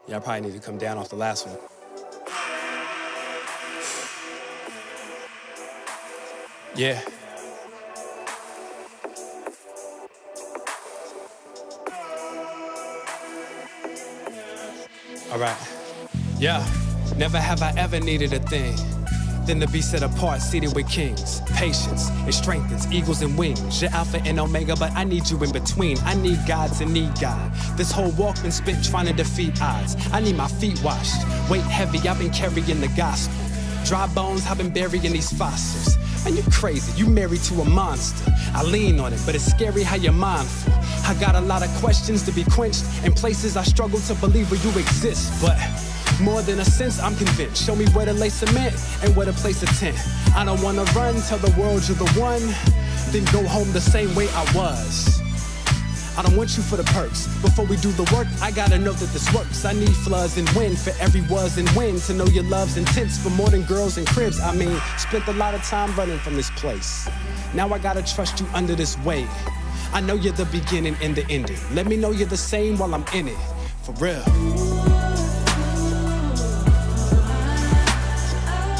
Yeah, I probably need to come down off the last one. Yeah. All right. Yeah. Never have I ever needed a thing than to be set apart, seated with kings. Patience, it strengthens eagles and wings. You're Alpha and Omega, but I need you in between. I need gods and need God. This whole walk been spent trying to defeat odds. I need my feet washed. Weight heavy, I've been carrying the gospel. Dry bones, I've been burying these fossils. Man, you crazy, you married to a monster. I lean on it, but it's scary how you're mindful. I got a lot of questions to be quenched, and places I struggle to believe where you exist, but more than a sense, I'm convinced. Show me where to lay cement and where to place a tent. I don't wanna run, tell the world you're the one, then go home the same way I was. I don't want you for the perks. Before we do the work, I gotta know that this works. I need floods and wind for every was and when, to know your love's intense for more than girls and cribs. I mean, spent a lot of time running from this place. Now I gotta trust you under this weight. I know you're the beginning and the ending. Let me know you're the same while I'm in it, for real.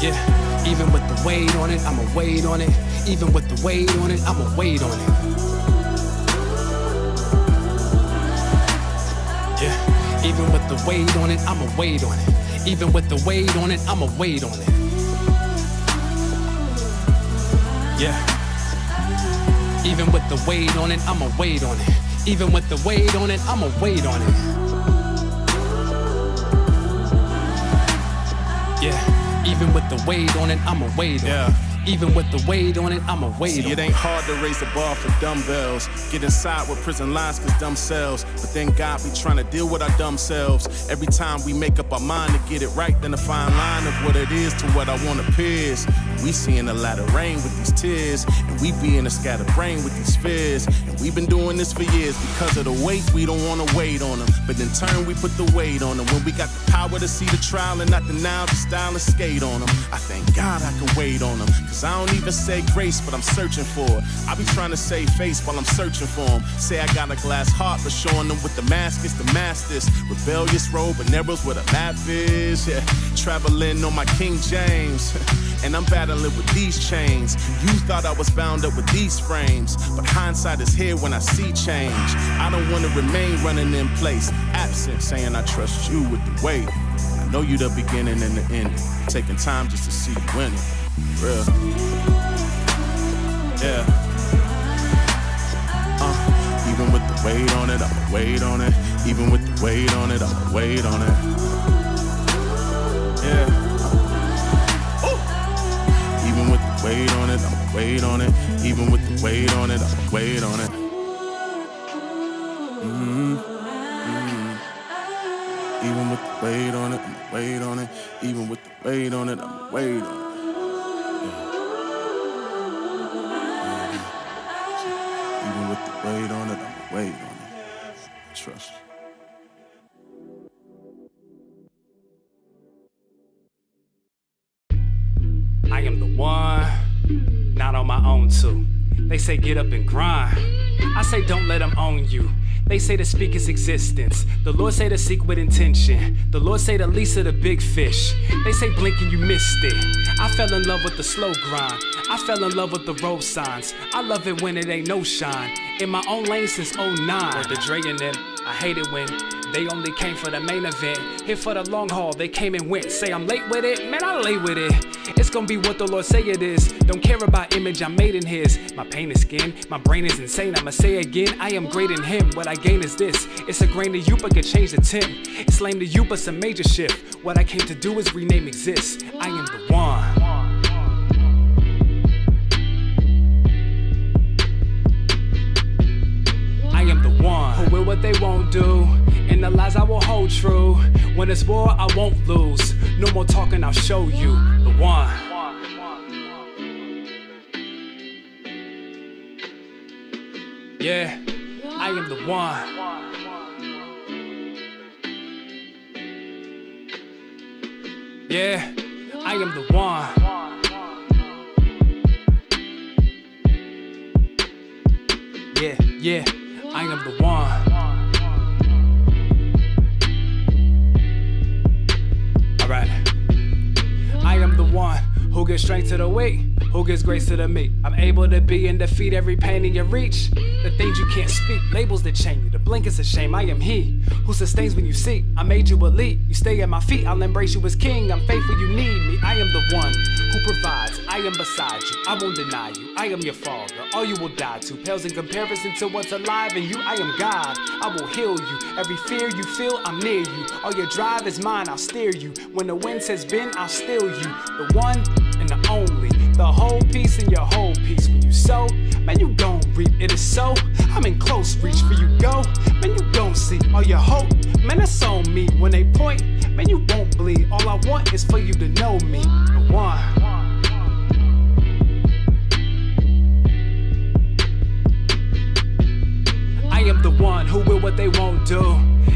Yeah, even with the weight on it, I'ma wait on it. Even with the weight on it, I'ma wait on it. Yeah, even with the weight on it, I'ma wait on it. Even with the weight on it, I'ma wait on it. Yeah. Even with the weight on it, I'ma wait on it. Even with the weight on it, I'ma wait on it. Yeah, even with the weight on it, I'ma wait on it. Even with the weight on it, I'ma wait on it. It ain't hard to raise the bar for dumbbells. Get inside with prison lines cause dumb selves. But then God be trying to deal with our dumb selves. Every time we make up our mind to get it right, then the fine line of what it is to what I want appears. We seeing a lot of rain with these tears, and we be in a scattered brain with these fears. And we've been doing this for years because of the weight. We don't wanna wait on them, but in turn we put the weight on them. When we got the power to see the trial and not deny the style and skate on them. I thank God I can wait on them, cause I don't even say grace, but I'm searching for it. I be trying to save face while I'm searching for them. Say I got a glass heart, but showing them with the mask is the masters. Rebellious road, but narrows where the map is. Yeah, traveling on my King James. And I'm battling with these chains. You thought I was bound up with these frames, but hindsight is here when I see change. I don't wanna remain running in place, absent, saying I trust you with the weight. I know you the beginning and the ending, taking time just to see you winning. Real. Yeah. Even with the weight on it, I'ma wait on it. Even with the weight on it, I'ma wait on it. Yeah. Even with the weight on it, I'ma wait on it. Even with the weight on it, I'ma wait on it. Even with the weight on it, I'ma wait on it. Even with the weight on it, I'ma wait on it. Even with the weight on it, I'ma wait on it. Trust you. I am the one, not on my own too. They say get up and grind. I say don't let them own you. They say to speak is existence. The Lord say to seek with intention. The Lord say to lease of the big fish. They say blink and you missed it. I fell in love with the slow grind. I fell in love with the road signs. I love it when it ain't no shine. In my own lane since 09. With the Dre and them, I hate it when they only came for the main event. Here for the long haul, they came and went. Say I'm late with it, man, I late with it. It's gonna be what the Lord say it is. Don't care about image, I'm made in his. My pain is skin, my brain is insane. I'ma say again, I am great in him. What I gain is this. It's a grain to you, but could change the tip. It's lame to you, but it's a major shift. What I came to do is rename exists. I am the one. I am the one who will what they won't do, and the lies I will hold true. When it's war, I won't lose. No more talking, I'll show you the one. Yeah, I am the one. Yeah, I am the one. Yeah, I am the one. strength to the weak, who gives grace to the meek. I'm able to be and defeat every pain in your reach. The things you can't speak, labels that chain you. The blink is a shame, I am he who sustains when you seek. I made you elite, you stay at my feet, I'll embrace you as king. I'm faithful, you need me, I am the one who provides. I am beside you, I won't deny you. I am your father, all you will die to pales in comparison to what's alive in you. I am God, I will heal you. Every fear you feel, I'm near you. All your drive is mine, I'll steer you. When the wind says bend, I'll steal you. The one and the only, the whole piece and your whole piece. When you sow, man, you gon' reap. It is so, I'm in close reach for you go. Man, you don't see all your hope, man, that's on me. When they point, man, you won't bleed. All I want is for you to know me, the one. I am the one who will what they won't do,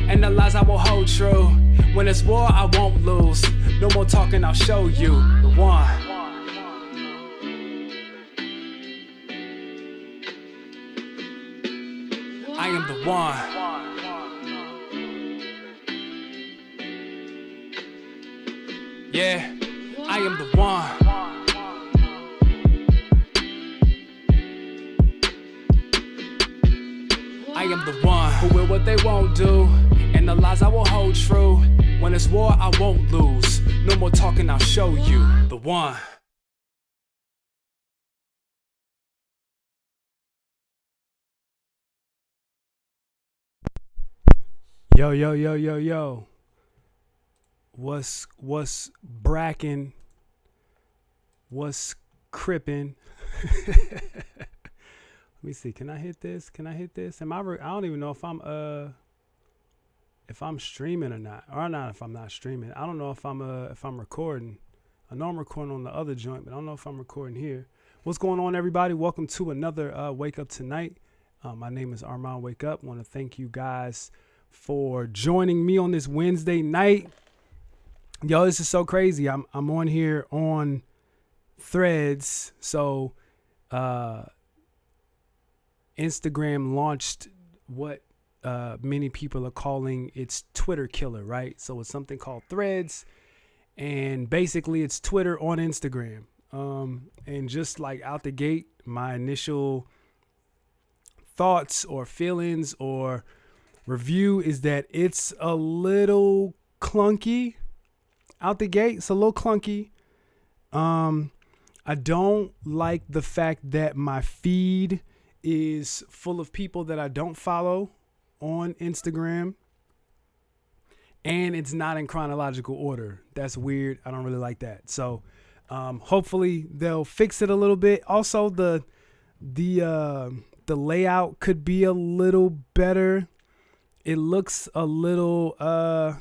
and the lies I will hold true. When it's war, I won't lose. No more talking, I'll show you the one. I am the one. Yeah, I am the one. I am the one who will what they won't do, and the lies I will hold true. When it's war, I won't lose. No more talking, I'll show you the one. Yo, yo, yo, yo, yo. What's brackin'? What's crippin'? Let me see. Can I hit this? Am I don't even know if I'm streaming or not. Or not if I'm not streaming. I don't know if I'm recording. I know I'm recording on the other joint, but I don't know if I'm recording here. What's going on, everybody? Welcome to another Wake Up Tonight. My name is Armand Wake Up. Want to thank you guys for joining me on this Wednesday night. Yo, this is so crazy. I'm on here on Threads. So Instagram launched what many people are calling its Twitter killer, right? So it's something called Threads, and basically it's Twitter on Instagram. And just like out the gate, my initial thoughts or feelings or review is that it's a little clunky out the gate. It's a little clunky. I don't like the fact that my feed is full of people that I don't follow on Instagram, and it's not in chronological order. That's weird. I don't really like that. So hopefully they'll fix it a little bit. Also, the layout could be a little better. It looks a little I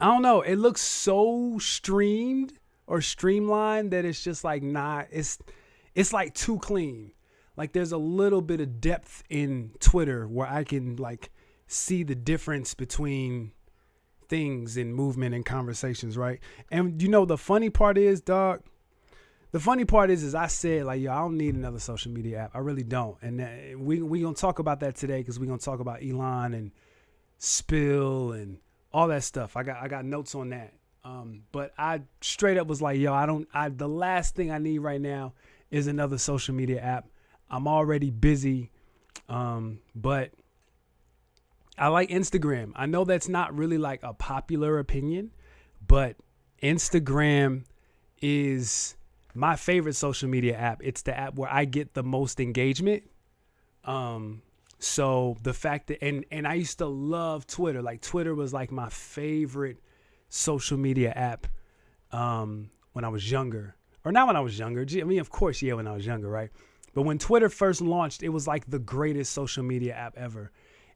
don't know. It looks so streamed or streamlined that it's just like it's like too clean. Like there's a little bit of depth in Twitter where I can like see the difference between things and movement and conversations, right? And you know the funny part is, dog. The funny part is I said like, yo, I don't need another social media app. I really don't. And we gonna talk about that today because we're gonna talk about Elon and Spill and all that stuff. I got notes on that. But I straight up was like, yo, the last thing I need right now is another social media app. I'm already busy. But I like Instagram. I know that's not really like a popular opinion, but Instagram is my favorite social media app. It's the app where I get the most engagement. So the fact that, and I used to love Twitter. Like Twitter was like my favorite social media app when I was younger. Or not when I was younger. I mean, of course, yeah, when I was younger, right? But when Twitter first launched, it was like the greatest social media app ever.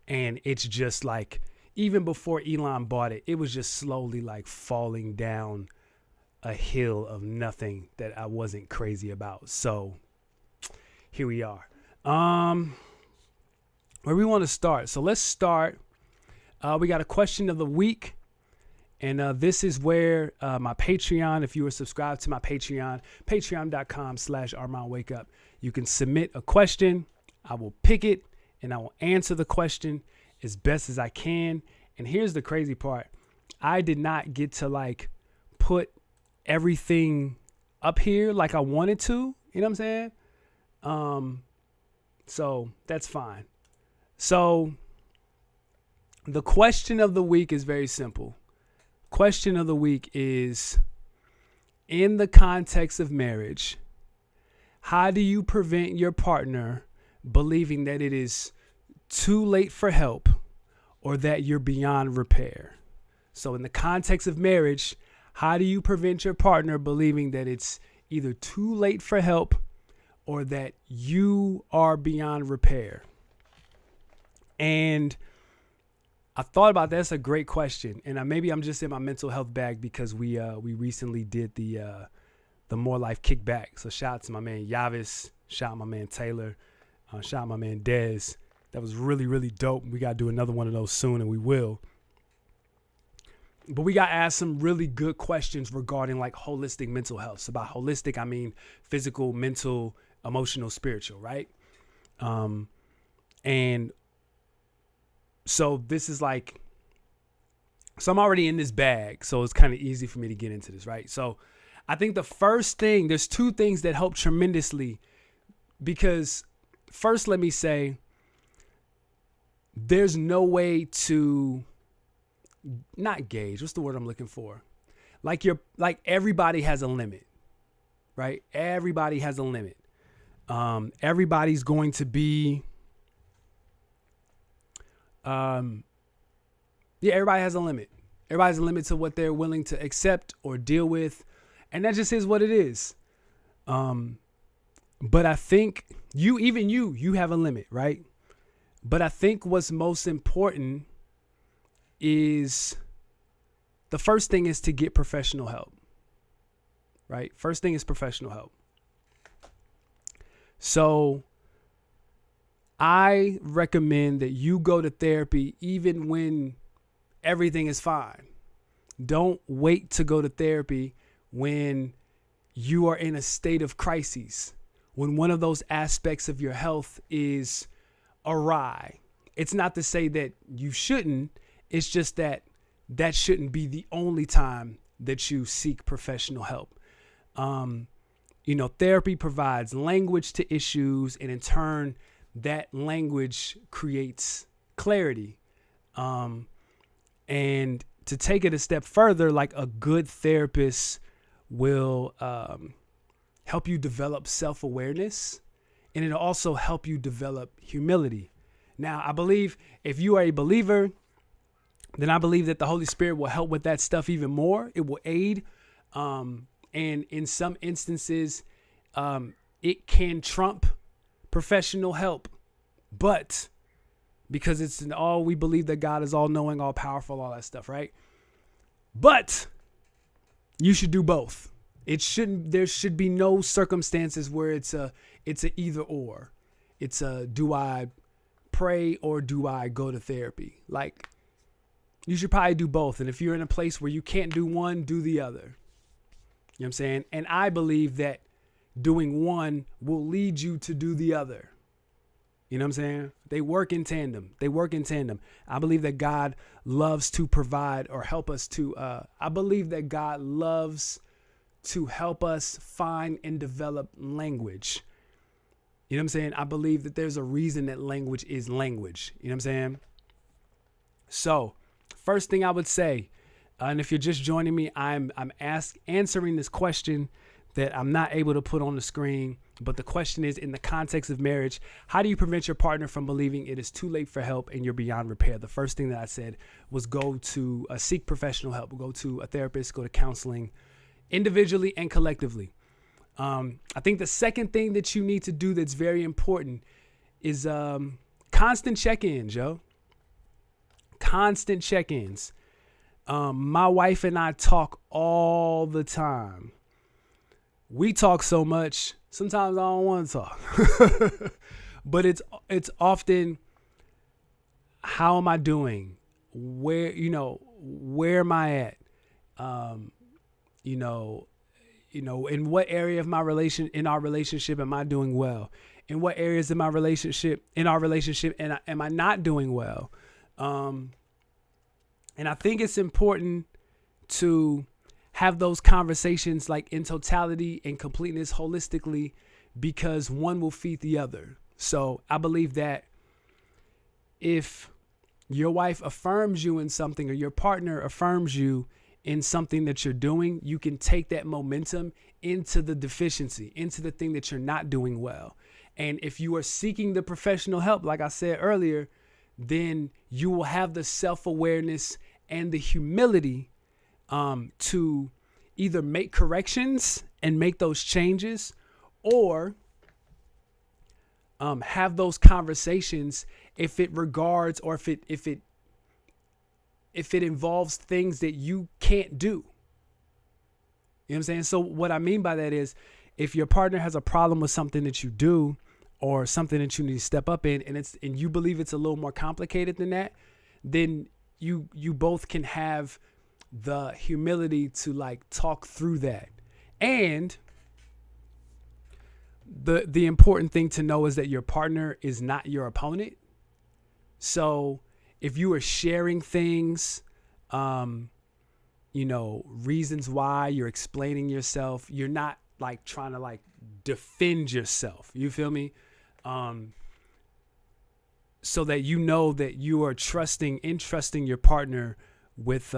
And it's just like, even before Elon bought it, it was just slowly like falling down a hill of nothing that I wasn't crazy about. So here we are. Where we want to start. So let's start. We got a question of the week. And this is where my Patreon, if you are subscribed to my Patreon, patreon.com/ArmandWakeUp, you can submit a question. I will pick it and I will answer the question as best as I can. And here's the crazy part. I did not get to like put everything up here like I wanted to. You know what I'm saying? So that's fine. So the question of the week is very simple. Question of the week is, in the context of marriage, how do you prevent your partner believing that it is too late for help or that you're beyond repair? So in the context of marriage, how do you prevent your partner believing that it's either too late for help or that you are beyond repair? And I thought about that. That's a great question. And maybe I'm just in my mental health bag because we recently did the More Life Kickback. So shout out to my man Yavis, shout out my man Taylor, shout out my man Dez. That was really, really dope. We got to do another one of those soon, and we will. But we got asked some really good questions regarding like holistic mental health. So by holistic, I mean physical, mental, emotional, spiritual, right? And so this is like, so I'm already in this bag, so it's kind of easy for me to get into this, right? So I think the first thing, there's two things that help tremendously, because first, let me say, there's no way to not gauge. What's the word I'm looking for? Like everybody has a limit, right? Everybody has a limit. Everybody's going to be, everybody has a limit. Everybody has a limit to what they're willing to accept or deal with. And that just is what it is. But I think you have a limit, right? But I think what's most important is, the first thing is to get professional help, right? First thing is professional help. So I recommend that you go to therapy even when everything is fine. Don't wait to go to therapy when you are in a state of crisis, when one of those aspects of your health is awry. It's not to say that you shouldn't. It's just that shouldn't be the only time that you seek professional help. Therapy provides language to issues, and in turn, that language creates clarity. And to take it a step further, like a good therapist will help you develop self-awareness, and it'll also help you develop humility. Now, I believe if you are a believer, then I believe that the Holy Spirit will help with that stuff even more. It will aid. And in some instances, it can trump professional help. But because we believe that God is all knowing, all powerful, all that stuff, right? But you should do both. There should be no circumstances where it's a either or. It's a, do I pray or do I go to therapy? Like, you should probably do both. And if you're in a place where you can't do one, do the other. You know what I'm saying? And I believe that doing one will lead you to do the other. You know what I'm saying? They work in tandem. I believe that God loves to provide or help us to, I believe that God loves to help us find and develop language. You know what I'm saying? I believe that there's a reason that language is language. You know what I'm saying? So, first thing I would say, and if you're just joining me, I'm answering this question that I'm not able to put on the screen. But the question is, in the context of marriage, how do you prevent your partner from believing it is too late for help and you're beyond repair? The first thing that I said was go to seek professional help. Go to a therapist, go to counseling, individually and collectively. I think the second thing that you need to do that's very important is constant check-ins, yo. Constant check-ins. My wife and I talk all the time. We talk so much, sometimes I don't want to talk. But it's often, how am I doing? Where am I at? In what area of in our relationship am I doing well? In what areas in our relationship am I not doing well? And I think it's important to have those conversations like in totality and completeness holistically, because one will feed the other. So I believe that if your wife affirms you in something, or your partner affirms you in something that you're doing, you can take that momentum into the deficiency, into the thing that you're not doing well. And if you are seeking the professional help, like I said earlier, then you will have the self-awareness and the humility to either make corrections and make those changes, or have those conversations if it regards, or if it involves things that you can't do. You know what I'm saying? So what I mean by that is, if your partner has a problem with something that you do, or something that you need to step up in, and you believe it's a little more complicated than that, then you both can have the humility to like talk through that. And the important thing to know is that your partner is not your opponent. So if you are sharing things, reasons why, you're explaining yourself, you're not like trying to like defend yourself. You feel me? So that you know that you are entrusting your partner with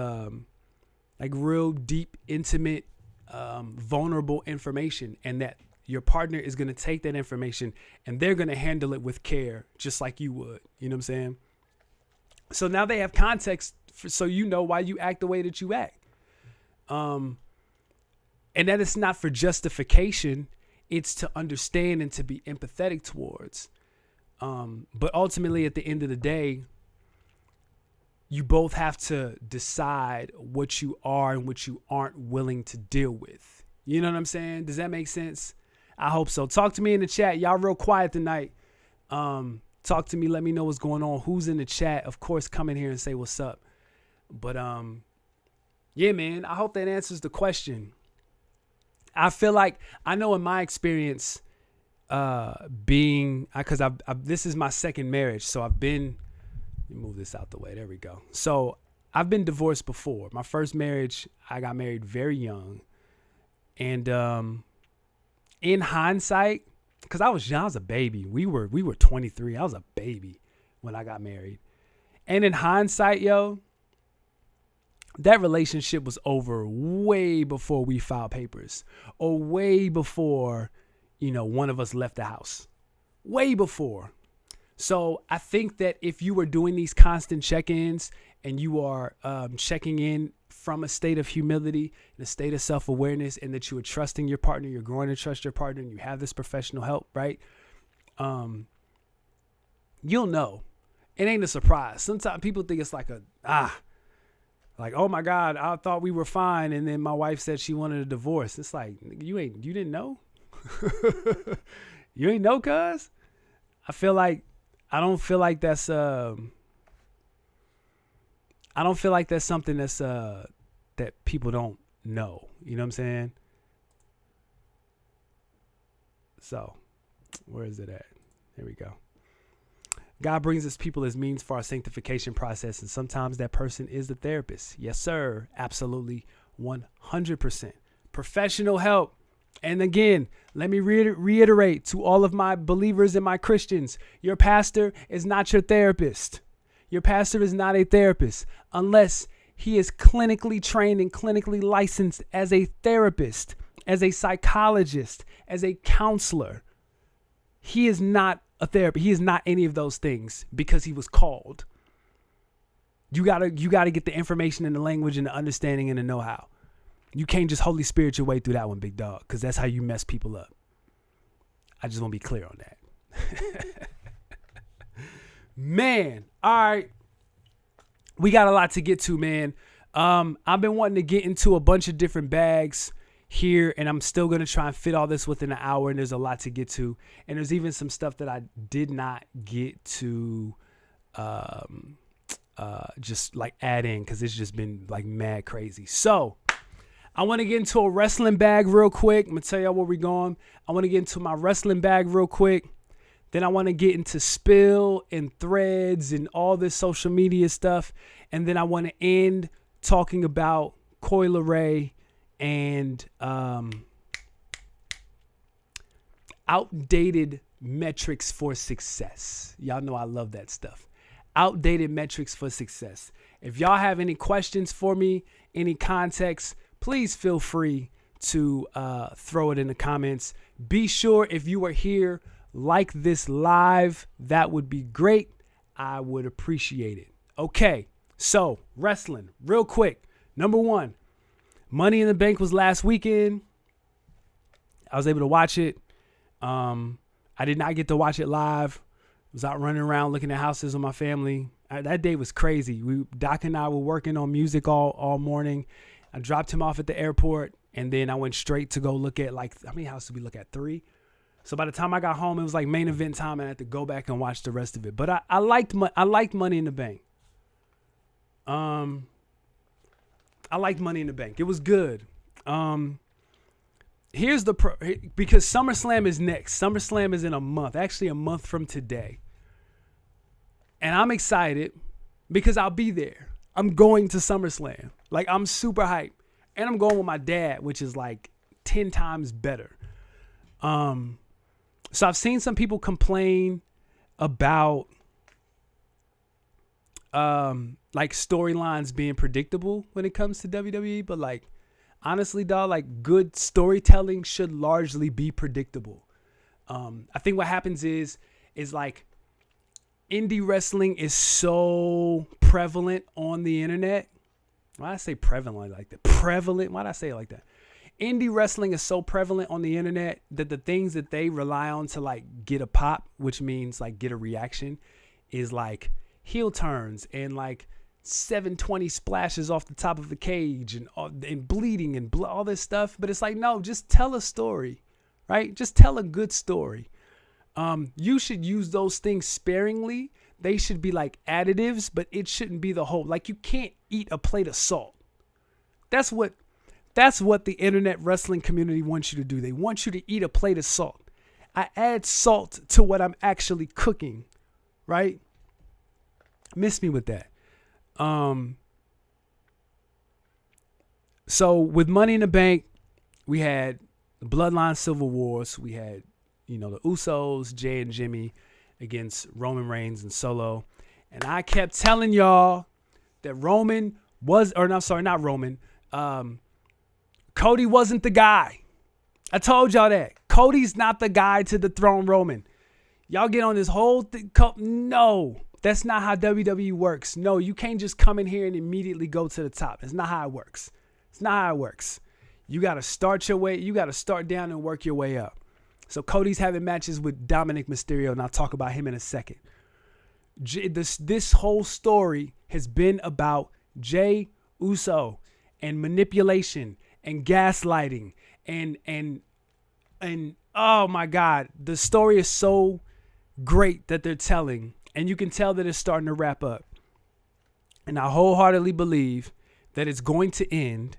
like real deep, intimate, vulnerable information, and that your partner is going to take that information and they're going to handle it with care, just like you would. You know what I'm saying? So now they have context, so you know why you act the way that you act. And that is not for justification. It's to understand and to be empathetic towards. But ultimately, at the end of the day, you both have to decide what you are and what you aren't willing to deal with. You know what I'm saying? Does that make sense? I hope so. Talk to me in the chat. Y'all real quiet tonight. Talk to me. Let me know what's going on. Who's in the chat? Of course, come in here and say what's up. But yeah, man, I hope that answers the question. I feel like, I know in my experience, because this is my second marriage, so I've been, let me move this out the way. There we go. So I've been divorced before. My first marriage, I got married very young. And in hindsight, because I was young, I was a baby. We were 23. I was a baby when I got married. And in hindsight, yo, that relationship was over way before we filed papers, or way before, one of us left the house. Way before. So I think that if you were doing these constant check-ins, and you are checking in from a state of humility and a state of self-awareness, and that you are trusting your partner, you're growing to trust your partner, and you have this professional help, right? You'll know. It ain't a surprise. Sometimes people think it's like like, oh my God, I thought we were fine, and then my wife said she wanted a divorce. It's like, you didn't know? You ain't know, cuz? I don't feel like that's something that's that people don't know. You know what I'm saying? So, where is it at? Here we go. God brings us people as means for our sanctification process, and sometimes that person is the therapist. Yes, sir. Absolutely. 100%. Professional help. And again, let me reiterate to all of my believers and my Christians, your pastor is not your therapist. Your pastor is not a therapist unless he is clinically trained and clinically licensed as a therapist, as a psychologist, as a counselor. He is not a therapist. He is not any of those things because he was called. You gotta get the information and the language and the understanding and the know-how. You can't just Holy Spirit your way through that one, big dog, because that's how you mess people up. I just want to be clear on that. Man, all right. We got a lot to get to, man. I've been wanting to get into a bunch of different bags here, and I'm still going to try and fit all this within an hour, and there's a lot to get to. And there's even some stuff that I did not get to just like add in because it's just been like mad crazy. So I want to get into a wrestling bag real quick. I'm going to tell y'all where we're going. I want to get into my wrestling bag real quick. Then I want to get into Spill and Threads and all this social media stuff. And then I want to end talking about Coi Leray and outdated metrics for success. Y'all know I love that stuff. Outdated metrics for success. If y'all have any questions for me, any context, please feel free to throw it in the comments. Be sure, if you are here, like this live. That would be great. I would appreciate it. Okay, so wrestling, real quick. Number one, Money in the Bank was last weekend. I was able to watch it. I did not get to watch it live. I was out running around looking at houses with my family. That day was crazy. Doc and I were working on music all morning. I dropped him off at the airport, and then I went straight to go look at, like, how many houses did we look at? 3. So by the time I got home, it was like main event time, and I had to go back and watch the rest of it. But I liked Money in the Bank. I liked Money in the Bank. It was good. Here's because SummerSlam is next. SummerSlam is in a month, actually a month from today. And I'm excited because I'll be there. I'm going to SummerSlam. Like, I'm super hyped. And I'm going with my dad, which is like 10 times better. So I've seen some people complain about like storylines being predictable when it comes to WWE, but like, honestly, dog, like, good storytelling should largely be predictable. I think what happens is like, indie wrestling is so prevalent on the internet. Why did I say prevalent like that? Prevalent? Why did I say it like that? Indie wrestling is so prevalent on the internet that the things that they rely on to, like, get a pop, which means like get a reaction, is like heel turns and like 720 splashes off the top of the cage and bleeding and all this stuff. But it's like, no, just tell a story, right? Just tell a good story. You should use those things sparingly. They should be like additives, but it shouldn't be the whole. Like, you can't eat a plate of salt. That's what the internet wrestling community wants you to do. They want you to eat a plate of salt. I add salt to what I'm actually cooking, right? Miss me with that. So with Money in the Bank, we had the Bloodline Civil Wars. We had, the Usos, Jay and Jimmy against Roman Reigns and Solo. And I kept telling y'all that Cody wasn't the guy. I told y'all that. Cody's not the guy to dethrone Roman. Y'all get on this whole thing. No, that's not how WWE works. No, you can't just come in here and immediately go to the top. It's not how it works. It's not how it works. You got to start down and work your way up. So Cody's having matches with Dominic Mysterio, and I'll talk about him in a second. This whole story has been about Jey Uso and manipulation and gaslighting and oh my God, the story is so great that they're telling, and you can tell that it's starting to wrap up. And I wholeheartedly believe that it's going to end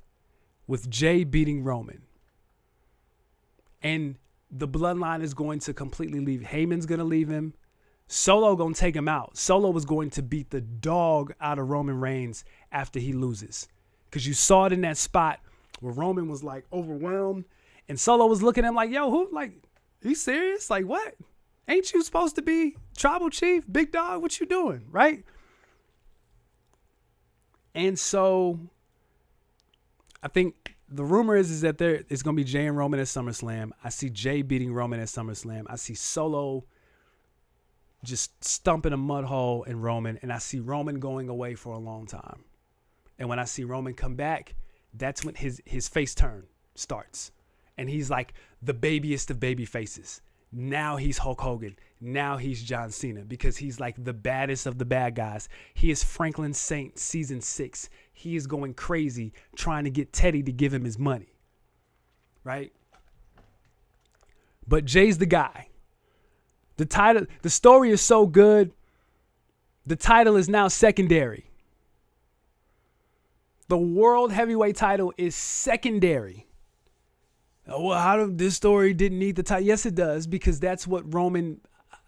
with Jey beating Roman. And the bloodline is going to completely leave. Heyman's going to leave him. Solo going to take him out. Solo was going to beat the dog out of Roman Reigns after he loses. Because you saw it in that spot where Roman was like overwhelmed. And Solo was looking at him like, yo, who, like, are you serious? Like, what? Ain't you supposed to be tribal chief, big dog? What you doing? Right? And so I think the rumor is that it's going to be Jey and Roman at SummerSlam. I see Jey beating Roman at SummerSlam. I see Solo just stumping a mud hole in Roman. And I see Roman going away for a long time. And when I see Roman come back, that's when his face turn starts. And he's like the babiest of baby faces. Now he's Hulk Hogan. Now he's John Cena, because he's like the baddest of the bad guys. He is Franklin Saint season 6. He is going crazy trying to get Teddy to give him his money. Right? But Jay's the guy. The story is so good. The title is now secondary. The world heavyweight title is secondary. Well, how did this story didn't need the title? Yes, it does, because that's what Roman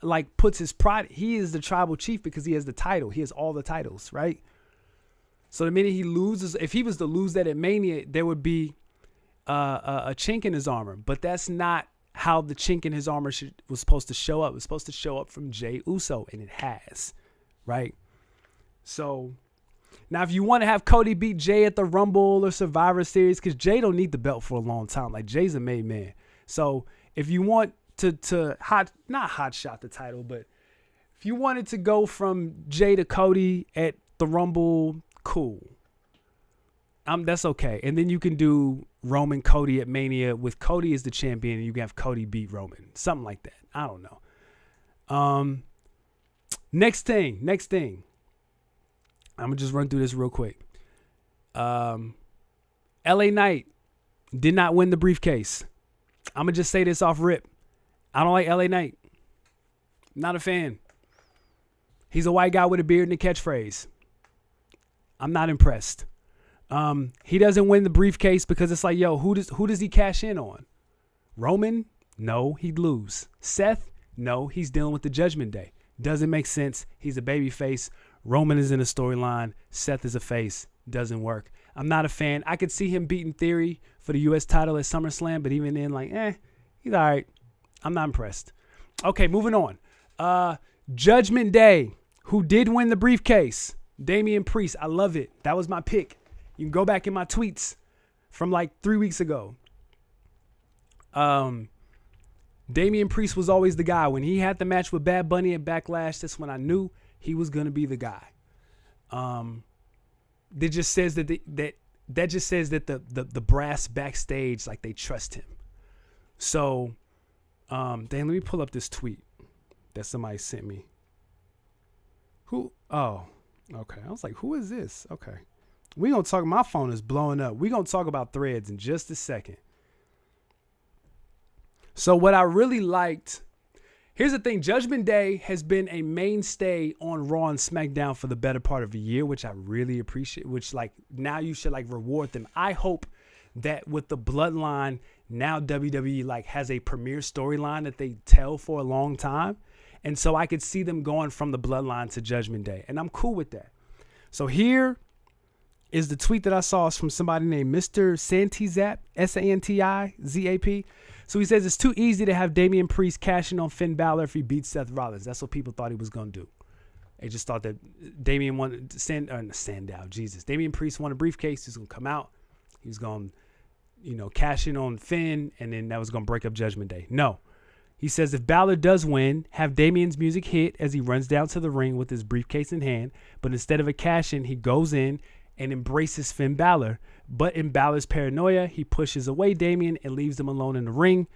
like puts his pride. He is the tribal chief because he has the title. He has all the titles, right? So the minute he loses, if he was to lose that at Mania, there would be a chink in his armor, but that's not how the chink in his armor was supposed to show up. It was supposed to show up from Jey Uso, and it has, right? So now if you want to have Cody beat Jey at the Rumble or Survivor Series, because Jey don't need the belt for a long time. Like, Jey's a made man. So if you want to not hot shot the title, but if you wanted to go from Jey to Cody at the Rumble, cool. That's okay. And then you can do Roman Cody at Mania with Cody as the champion, and you can have Cody beat Roman. Something like that. I don't know. Next thing. I'm going to just run through this real quick. LA Knight did not win the briefcase. I'm going to just say this off rip. I don't like LA Knight. Not a fan. He's a white guy with a beard and a catchphrase. I'm not impressed. He doesn't win the briefcase because it's like, yo, who does he cash in on? Roman? No, he'd lose. Seth? No, he's dealing with the Judgment Day. Doesn't make sense. He's a baby face. Roman is in a storyline. Seth is a face. Doesn't work. I'm not a fan. I could see him beating Theory for the U.S. title at SummerSlam, but even then, like, he's all right. I'm not impressed. Okay, moving on. Judgment Day, who did win the briefcase? Damien Priest. I love it. That was my pick. You can go back in my tweets from like 3 weeks ago. Damien Priest was always the guy. When he had the match with Bad Bunny at Backlash, that's when I knew he was going to be the guy. That just says that the brass backstage, like, they trust him. So, Dan, let me pull up this tweet that somebody sent me. Who? Oh, okay. I was like, who is this? Okay. We gonna talk. My phone is blowing up. We gonna talk about Threads in just a second. So what I really liked, here's the thing. Judgment Day has been a mainstay on Raw and SmackDown for the better part of a year, which I really appreciate, which, like, now you should, like, reward them. I hope that with the bloodline, now WWE, like, has a premier storyline that they tell for a long time. And so I could see them going from the bloodline to Judgment Day. And I'm cool with that. So here is the tweet that I saw. Is from somebody named Mr. Santizap, Santizap. So he says, it's too easy to have Damien Priest cashing on Finn Balor if he beats Seth Rollins. That's what people thought he was going to do. They just thought that Damien wanted Sandow, Jesus. Damien Priest won a briefcase. He's going to come out. He's going to, cash in on Finn, and then that was going to break up Judgment Day. No. He says, if Balor does win, have Damien's music hit as he runs down to the ring with his briefcase in hand, but instead of a cash-in, he goes in and embraces Finn Balor. But in Balor's paranoia, he pushes away Damien and leaves him alone in the ring.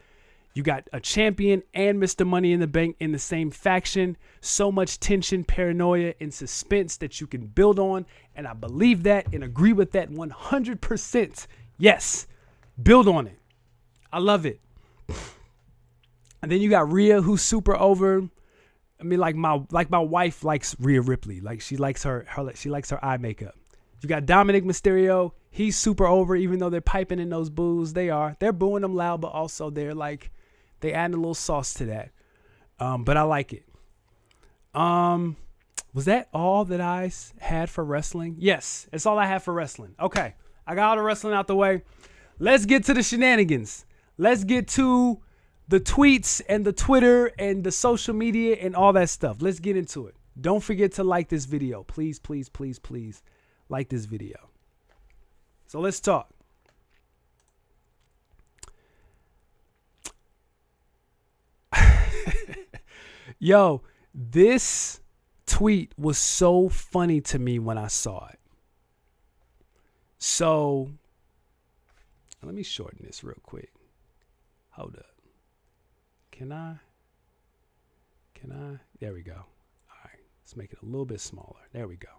You got a champion and Mr. Money in the Bank in the same faction. So much tension, paranoia, and suspense that you can build on. And I believe that and agree with that 100%. Yes, build on it. I love it. And then you got Rhea, who's super over. I mean, like my wife likes Rhea Ripley. Like, she likes her eye makeup. You got Dominic Mysterio. He's super over, even though they're piping in those boos. They're booing him loud, but also they're like, they add a little sauce to that. But I like it. Was that all that I had for wrestling? Yes, that's all I had for wrestling. Okay, I got all the wrestling out the way. Let's get to the shenanigans. Let's get to the tweets and the Twitter and the social media and all that stuff. Let's get into it. Don't forget to like this video. Please, please, please, please like this video. So let's talk. Yo, this tweet was so funny to me when I saw it. So let me shorten this real quick. Hold up. Can I? There we go. All right. Let's make it a little bit smaller. There we go.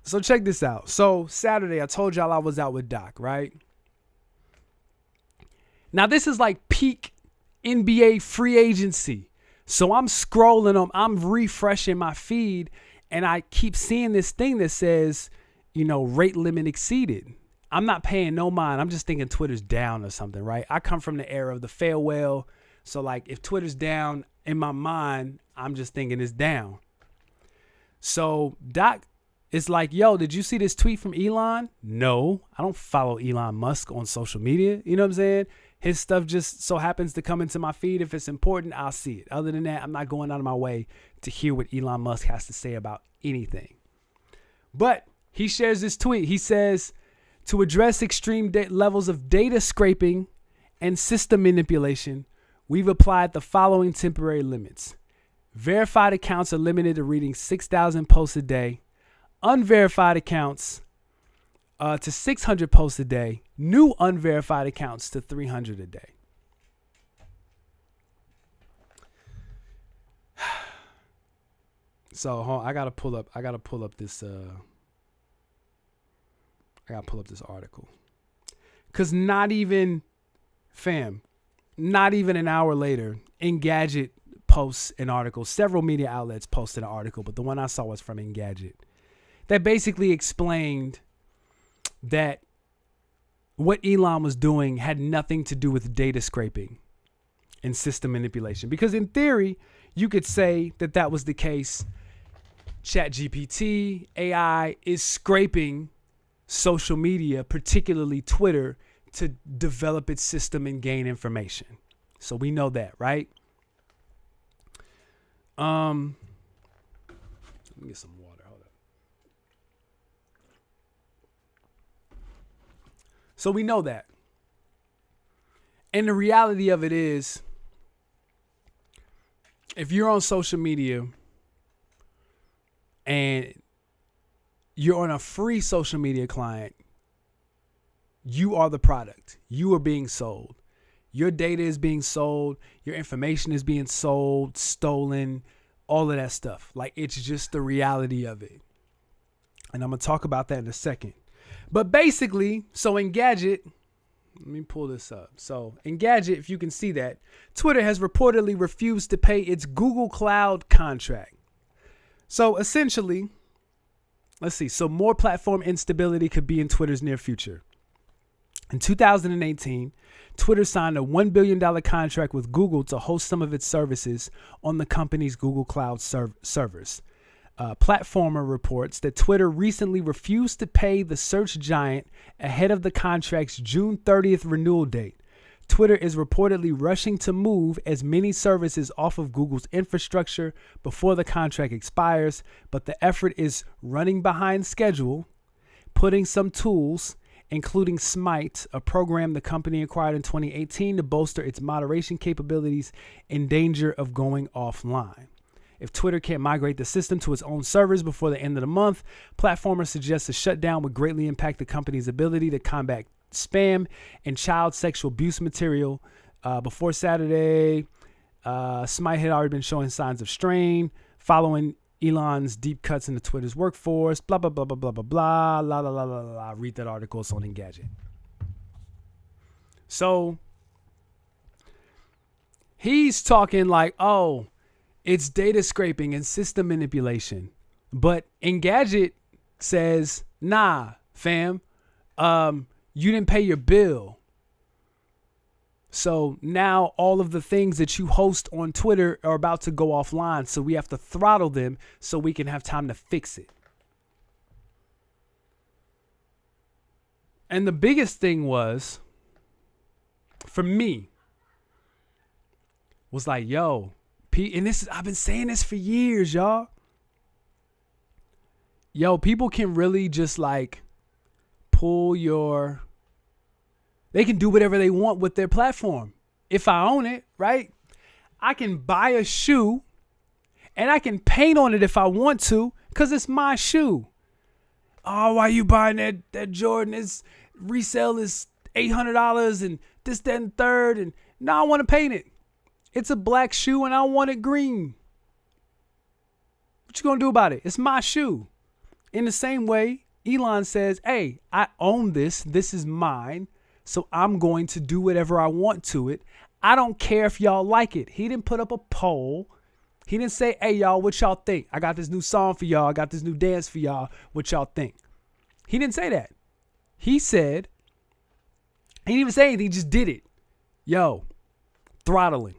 So check this out. So Saturday, I told y'all I was out with Doc, right? Now this is like peak NBA free agency. So I'm scrolling I'm refreshing my feed, and I keep seeing this thing that says, rate limit exceeded. I'm not paying no mind. I'm just thinking Twitter's down or something, right? I come from the era of the farewell. So, like, if Twitter's down, in my mind, I'm just thinking it's down. So Doc It's like, yo, did you see this tweet from Elon? No, I don't follow Elon Musk on social media. You know what I'm saying? His stuff just so happens to come into my feed. If it's important, I'll see it. Other than that, I'm not going out of my way to hear what Elon Musk has to say about anything. But he shares this tweet. He says, to address extreme levels of data scraping and system manipulation, we've applied the following temporary limits. Verified accounts are limited to reading 6,000 posts a day. Unverified accounts to 600 posts a day. New unverified accounts to 300 a day. So I gotta pull up this article. Cause not even an hour later, Engadget posts an article. Several media outlets posted an article, but the one I saw was from Engadget that basically explained that what Elon was doing had nothing to do with data scraping and system manipulation. Because in theory, you could say that that was the case. ChatGPT, AI is scraping social media, particularly Twitter, to develop its system and gain information. So we know that, right? Let me get some water. Hold up. So we know that. And the reality of it is, if you're on social media and you're on a free social media client, you are the product. You are being sold. Your data is being sold. Your information is being sold, stolen, all of that stuff. Like, it's just the reality of it. And I'm going to talk about that in a second. But basically, so Engadget, let me pull this up. So Engadget, if you can see that, Twitter has reportedly refused to pay its Google Cloud contract. So essentially, let's see. So more platform instability could be in Twitter's near future. In 2018, Twitter signed a $1 billion contract with Google to host some of its services on the company's Google Cloud servers. Platformer reports that Twitter recently refused to pay the search giant ahead of the contract's June 30th renewal date. Twitter is reportedly rushing to move as many services off of Google's infrastructure before the contract expires, but the effort is running behind schedule, putting some tools, including Smite, a program the company acquired in 2018 to bolster its moderation capabilities, in danger of going offline. If Twitter can't migrate the system to its own servers before the end of the month, platformers suggest a shutdown would greatly impact the company's ability to combat spam and child sexual abuse material. Before Saturday, Smite had already been showing signs of strain following Elon's deep cuts into Twitter's workforce, blah, blah, blah, blah, blah, blah, blah, la, la, la, la, la. Read that article. It's on Engadget. So he's talking like, oh, it's data scraping and system manipulation. But Engadget says, nah, fam, you didn't pay your bill. So now all of the things that you host on Twitter are about to go offline. So we have to throttle them so we can have time to fix it. And the biggest thing was, for me, was like, yo, and I've been saying this for years, y'all. Yo, people can really just like they can do whatever they want with their platform. If I own it, right? I can buy a shoe and I can paint on it if I want to, because it's my shoe. Oh, why you buying that Jordan? Its resale is $800 and this, that, and third. And now I want to paint it. It's a black shoe and I want it green. What you gonna do about it? It's my shoe. In the same way, Elon says, hey, I own this. This is mine. So I'm going to do whatever I want to it. I don't care if y'all like it. He didn't put up a poll. He didn't say, hey, y'all, what y'all think? I got this new song for y'all. I got this new dance for y'all. What y'all think? He didn't say that. He said, he didn't even say anything. He just did it. Yo, throttling.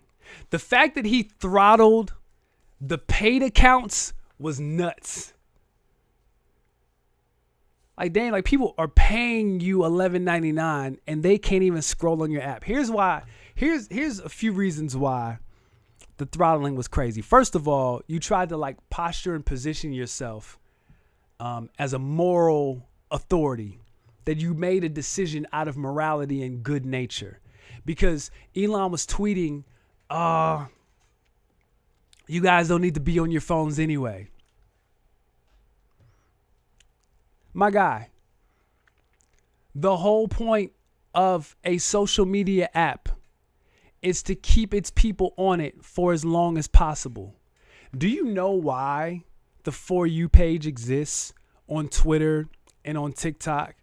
The fact that he throttled the paid accounts was nuts. Like, dang, like people are paying you $11.99 and they can't even scroll on your app. Here's why. Here's a few reasons why the throttling was crazy. First of all, you tried to like posture and position yourself as a moral authority, that you made a decision out of morality and good nature, because Elon was tweeting, you guys don't need to be on your phones anyway. My guy, the whole point of a social media app is to keep its people on it for as long as possible. Do you know why the For You page exists on Twitter and on TikTok?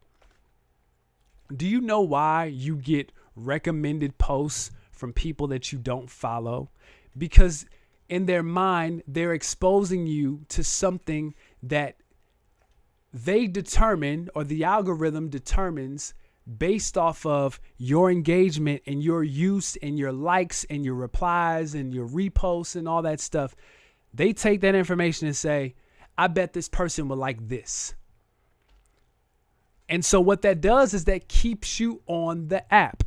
Do you know why you get recommended posts from people that you don't follow? Because in their mind, they're exposing you to something that they determine, or the algorithm determines, based off of your engagement and your use and your likes and your replies and your reposts and all that stuff. They take that information and say, I bet this person will like this. And so what that does is that keeps you on the app.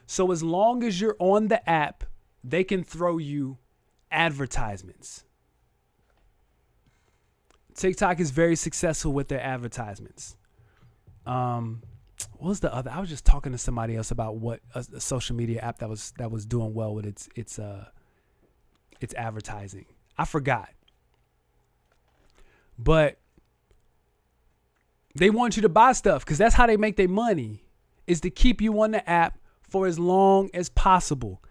So as long as you're on the app, they can throw you advertisements. TikTok is very successful with their advertisements. What was the other? I was just talking to somebody else about what a social media app that was doing well with its advertising. I forgot. But they want you to buy stuff because that's how they make their money, is to keep you on the app for as long as possible.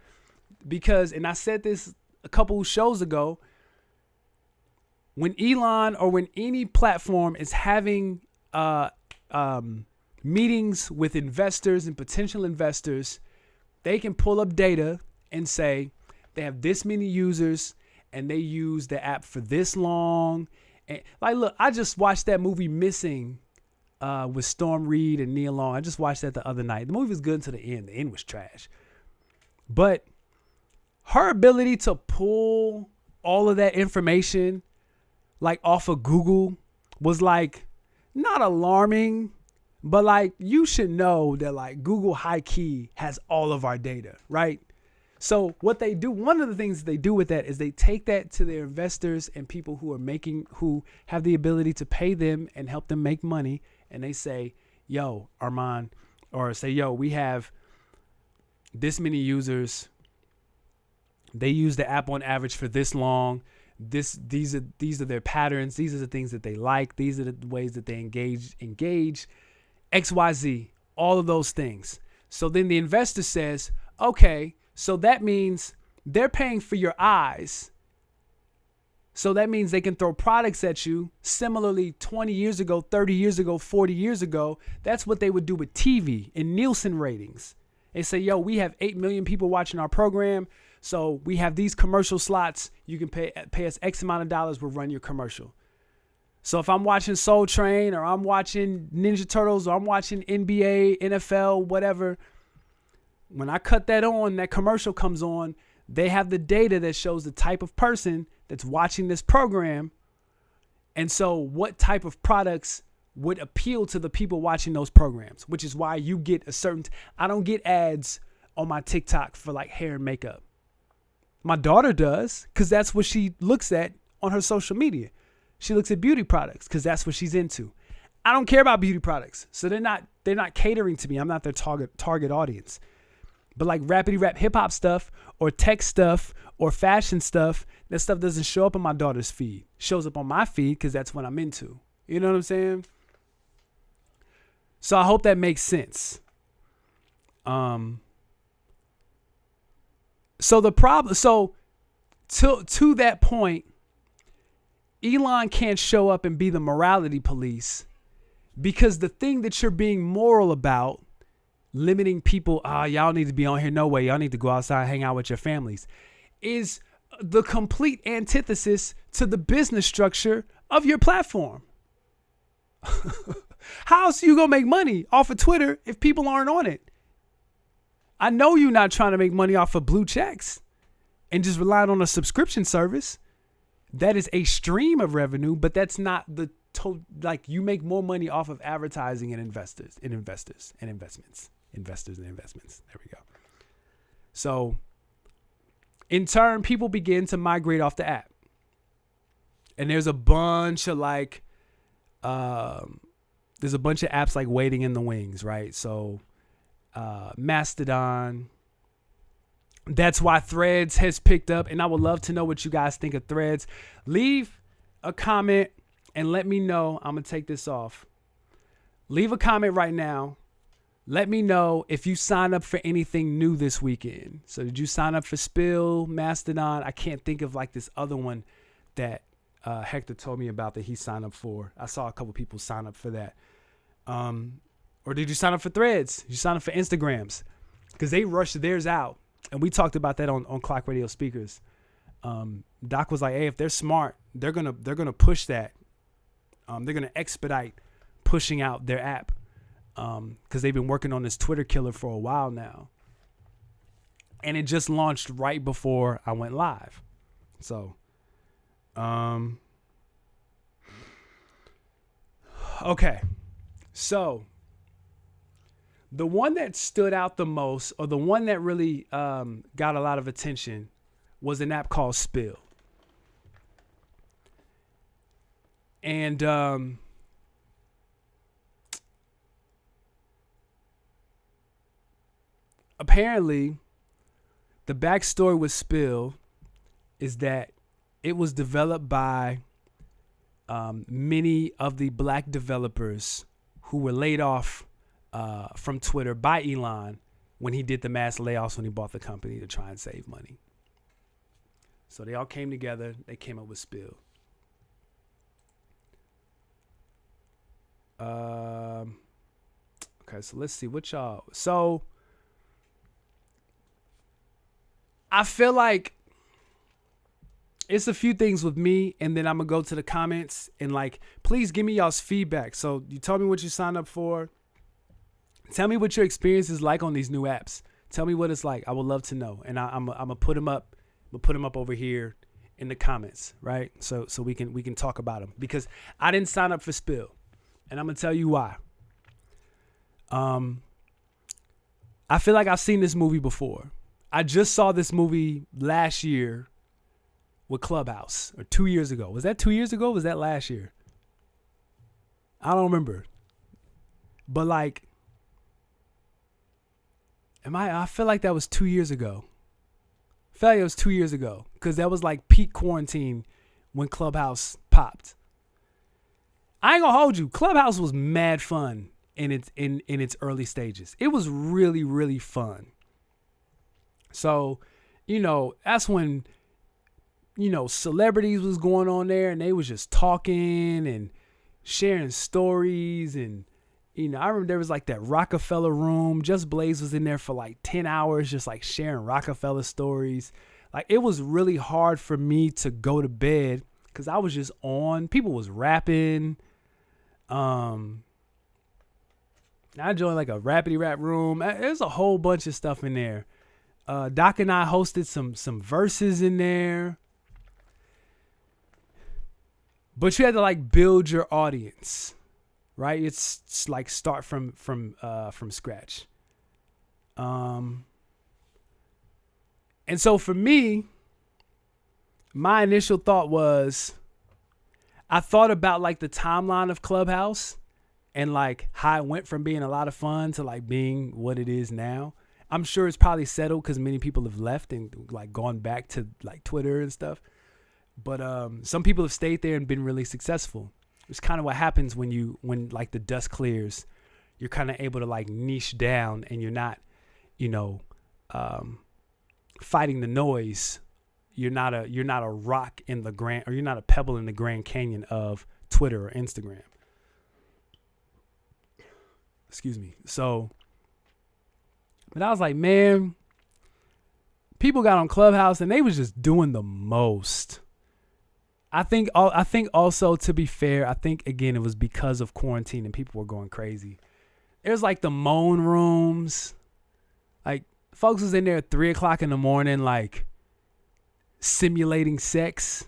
Because, and I said this a couple shows ago, when Elon or when any platform is having meetings with investors and potential investors, they can pull up data and say they have this many users and they use the app for this long. And like, look, I just watched that movie Missing with Storm Reed and Nia Long. I just watched that the other night. The movie was good until the end. The end was trash. But her ability to pull all of that information like off of Google was like not alarming, but like you should know that like Google high key has all of our data, right? So what they do, one of the things they do with that is they take that to their investors and people who have the ability to pay them and help them make money. And they say, yo, Armand, or say, yo, we have this many users. They use the app on average for this long. These are their patterns. These are the things that they like. These are the ways that they engage XYZ, all of those things. So then the investor says, okay, so that means they're paying for your eyes. So that means they can throw products at you. Similarly, 20 years ago, 30 years ago, 40 years ago, that's what they would do with TV and Nielsen ratings. They say, yo, we have 8 million people watching our program. So we have these commercial slots. You can pay us X amount of dollars. We'll run your commercial. So if I'm watching Soul Train or I'm watching Ninja Turtles or I'm watching NBA, NFL, whatever, when I cut that on, that commercial comes on, they have the data that shows the type of person that's watching this program. And so what type of products would appeal to the people watching those programs, which is why you get I don't get ads on my TikTok for like hair and makeup. My daughter does, because that's what she looks at on her social media. She looks at beauty products because that's what she's into. I don't care about beauty products. So they're not catering to me. I'm not their target audience. But like rapidy rap hip hop stuff or tech stuff or fashion stuff, that stuff doesn't show up on my daughter's feed. It shows up on my feed because that's what I'm into. You know what I'm saying? So I hope that makes sense. So the problem, to that point, Elon can't show up and be the morality police because the thing that you're being moral about, limiting people, y'all need to be on here, no way, y'all need to go outside, hang out with your families, is the complete antithesis to the business structure of your platform. How else are you going to make money off of Twitter if people aren't on it? I know you're not trying to make money off of blue checks and just relying on a subscription service. That is a stream of revenue, but that's not the like you make more money off of advertising and investors and investments. There we go. So in turn, people begin to migrate off the app. And there's a bunch of like, there's a bunch of apps like waiting in the wings, right? So Mastodon. That's why Threads has picked up, and I would love to know what you guys think of Threads. Leave a comment and let me know. I'm going to take this off. Leave a comment right now. Let me know if you sign up for anything new this weekend. So did you sign up for Spill, Mastodon? I can't think of like this other one that Hector told me about that he signed up for. I saw a couple people sign up for that. Or did you sign up for Threads? You sign up for Instagrams? Because they rushed theirs out. And we talked about that on Clock Radio Speakers. Doc was like, hey, if they're smart, they're gonna push that. They're gonna expedite pushing out their app. Because they've been working on this Twitter killer for a while now. And it just launched right before I went live. So okay. So the one that stood out the most, or the one that really got a lot of attention, was an app called Spill. And apparently, the backstory with Spill is that it was developed by many of the black developers who were laid off from Twitter by Elon when he did the mass layoffs when he bought the company to try and save money. So they all came together. They came up with Spill. Okay, so let's see what y'all. So I feel like it's a few things with me, and then I'm gonna go to the comments and like, please give me y'all's feedback. So you told me what you signed up for. Tell me what your experience is like on these new apps. Tell me what it's like. I would love to know, and I'm gonna put them up. We'll put them up over here in the comments, right? So we can talk about them, because I didn't sign up for Spill, and I'm gonna tell you why. I feel like I've seen this movie before. I just saw this movie last year with Clubhouse, or 2 years ago. Was that 2 years ago? Or was that last year? I don't remember. But like, I feel like that was 2 years ago. I feel like it was 2 years ago, because that was like peak quarantine when Clubhouse popped. I ain't gonna hold you. Clubhouse was mad fun in its early stages. It was really, really fun. So, that's when, celebrities was going on there, and they was just talking and sharing stories. And, I remember there was like that Rockefeller room. Just Blaze was in there for like 10 hours, just like sharing Rockefeller stories. Like, it was really hard for me to go to bed, because I was just on. People was rapping. I joined like a rappity rap room. There's a whole bunch of stuff in there. Doc and I hosted some verses in there. But you had to like build your audience, right? It's like start from scratch. And so for me, my initial thought was, I thought about like the timeline of Clubhouse and like how it went from being a lot of fun to like being what it is now. I'm sure it's probably settled, because many people have left and like gone back to like Twitter and stuff. But some people have stayed there and been really successful. It's kind of what happens when like the dust clears. You're kind of able to like niche down, and you're not, fighting the noise. You're not a rock in the grand, or you're not a pebble in the Grand Canyon of Twitter or Instagram. Excuse me. So, but I was like, man, people got on Clubhouse and they was just doing the most. I think also, to be fair, I think again it was because of quarantine and people were going crazy. There's like the moan rooms. Like, folks was in there at 3:00 in the morning, like simulating sex.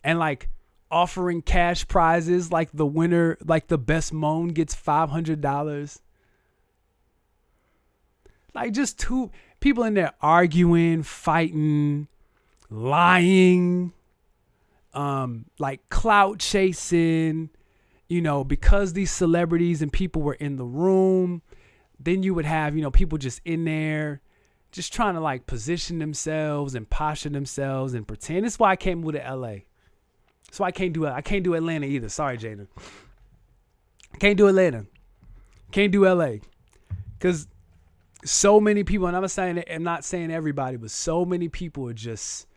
And like offering cash prizes, like the winner, like the best moan gets $500. Like just two people in there arguing, fighting, lying, like clout chasing, because these celebrities and people were in the room. Then you would have, people just in there just trying to like position themselves and posture themselves and pretend. That's why I can't move to LA. That's why I can't do Atlanta either. Sorry, Jada. Can't do Atlanta. Can't do LA. Because so many people, and I'm not saying everybody, but so many people are just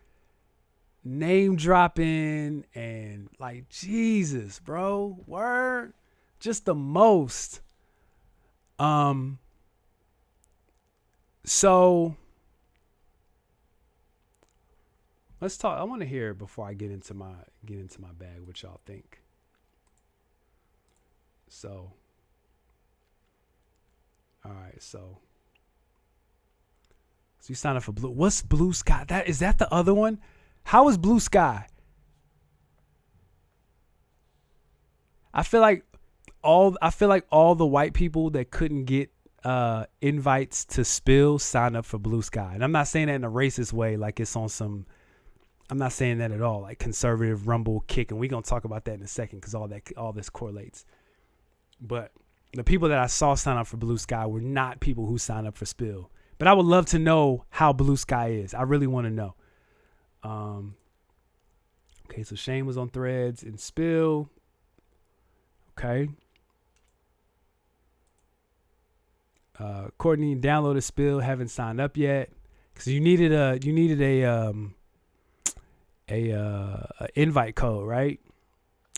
name dropping and like, Jesus, bro, word, just the most. So let's talk. I want to hear before I get into my bag what y'all think. So, all right, so you sign up for Blue. What's Blue Sky? Is that the other one? How is Blue Sky? I feel like all the white people that couldn't get invites to Spill sign up for Blue Sky. And I'm not saying that in a racist way, like it's on some, I'm not saying that at all, like conservative rumble kick, and we're gonna talk about that in a second because all this correlates. But the people that I saw sign up for Blue Sky were not people who signed up for Spill. But I would love to know how Blue Sky is. I really want to know. Okay, so Shane was on Threads and Spill. Okay. Courtney downloaded Spill, haven't signed up yet because you needed a invite code, right?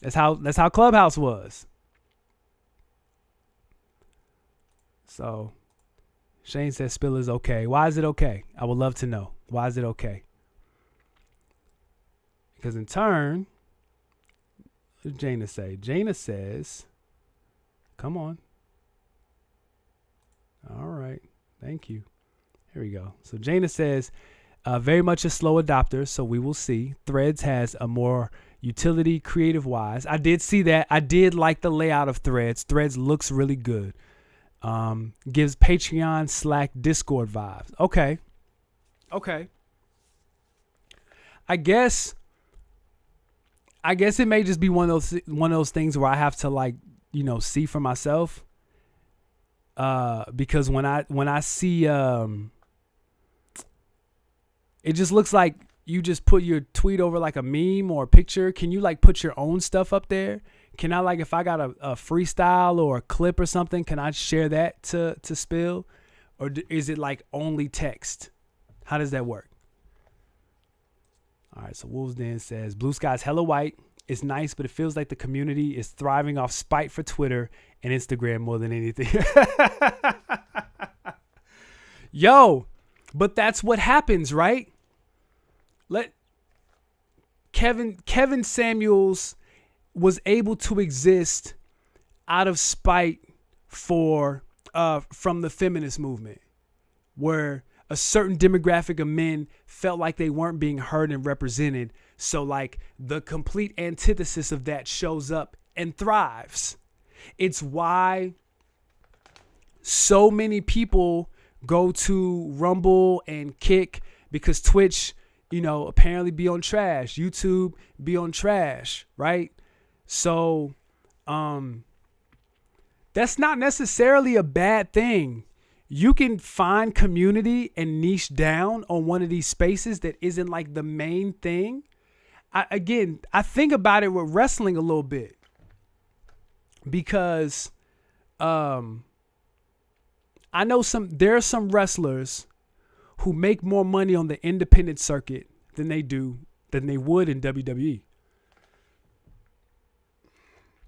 That's how Clubhouse was. So Shane says Spill is okay. Why is it okay? I would love to know. Why is it okay? Because in turn, what did Jana say? Jana says, come on. All right. Thank you. Here we go. So Jana says, very much a slow adopter, so we will see. Threads has a more utility creative wise. I did see that. I did like the layout of Threads. Threads looks really good. Gives Patreon, Slack, Discord vibes. Okay. I guess it may just be one of those things where I have to like, see for myself. Because when I see, it just looks like you just put your tweet over like a meme or a picture. Can you like put your own stuff up there? Can I like, if I got a freestyle or a clip or something, can I share that to Spill? Or is it like only text? How does that work? All right, so Wolves Den says, Blue Sky's hella white. It's nice, but it feels like the community is thriving off spite for Twitter and Instagram more than anything. Yo, but that's what happens, right? Kevin Samuels was able to exist out of spite from the feminist movement, where a certain demographic of men felt like they weren't being heard and represented. So like the complete antithesis of that shows up and thrives. It's why so many people go to Rumble and Kick, because Twitch, apparently be on trash. YouTube be on trash, right? So that's not necessarily a bad thing. You can find community and niche down on one of these spaces that isn't like the main thing. I think about it with wrestling a little bit, because I know there are some wrestlers who make more money on the independent circuit than they would in WWE.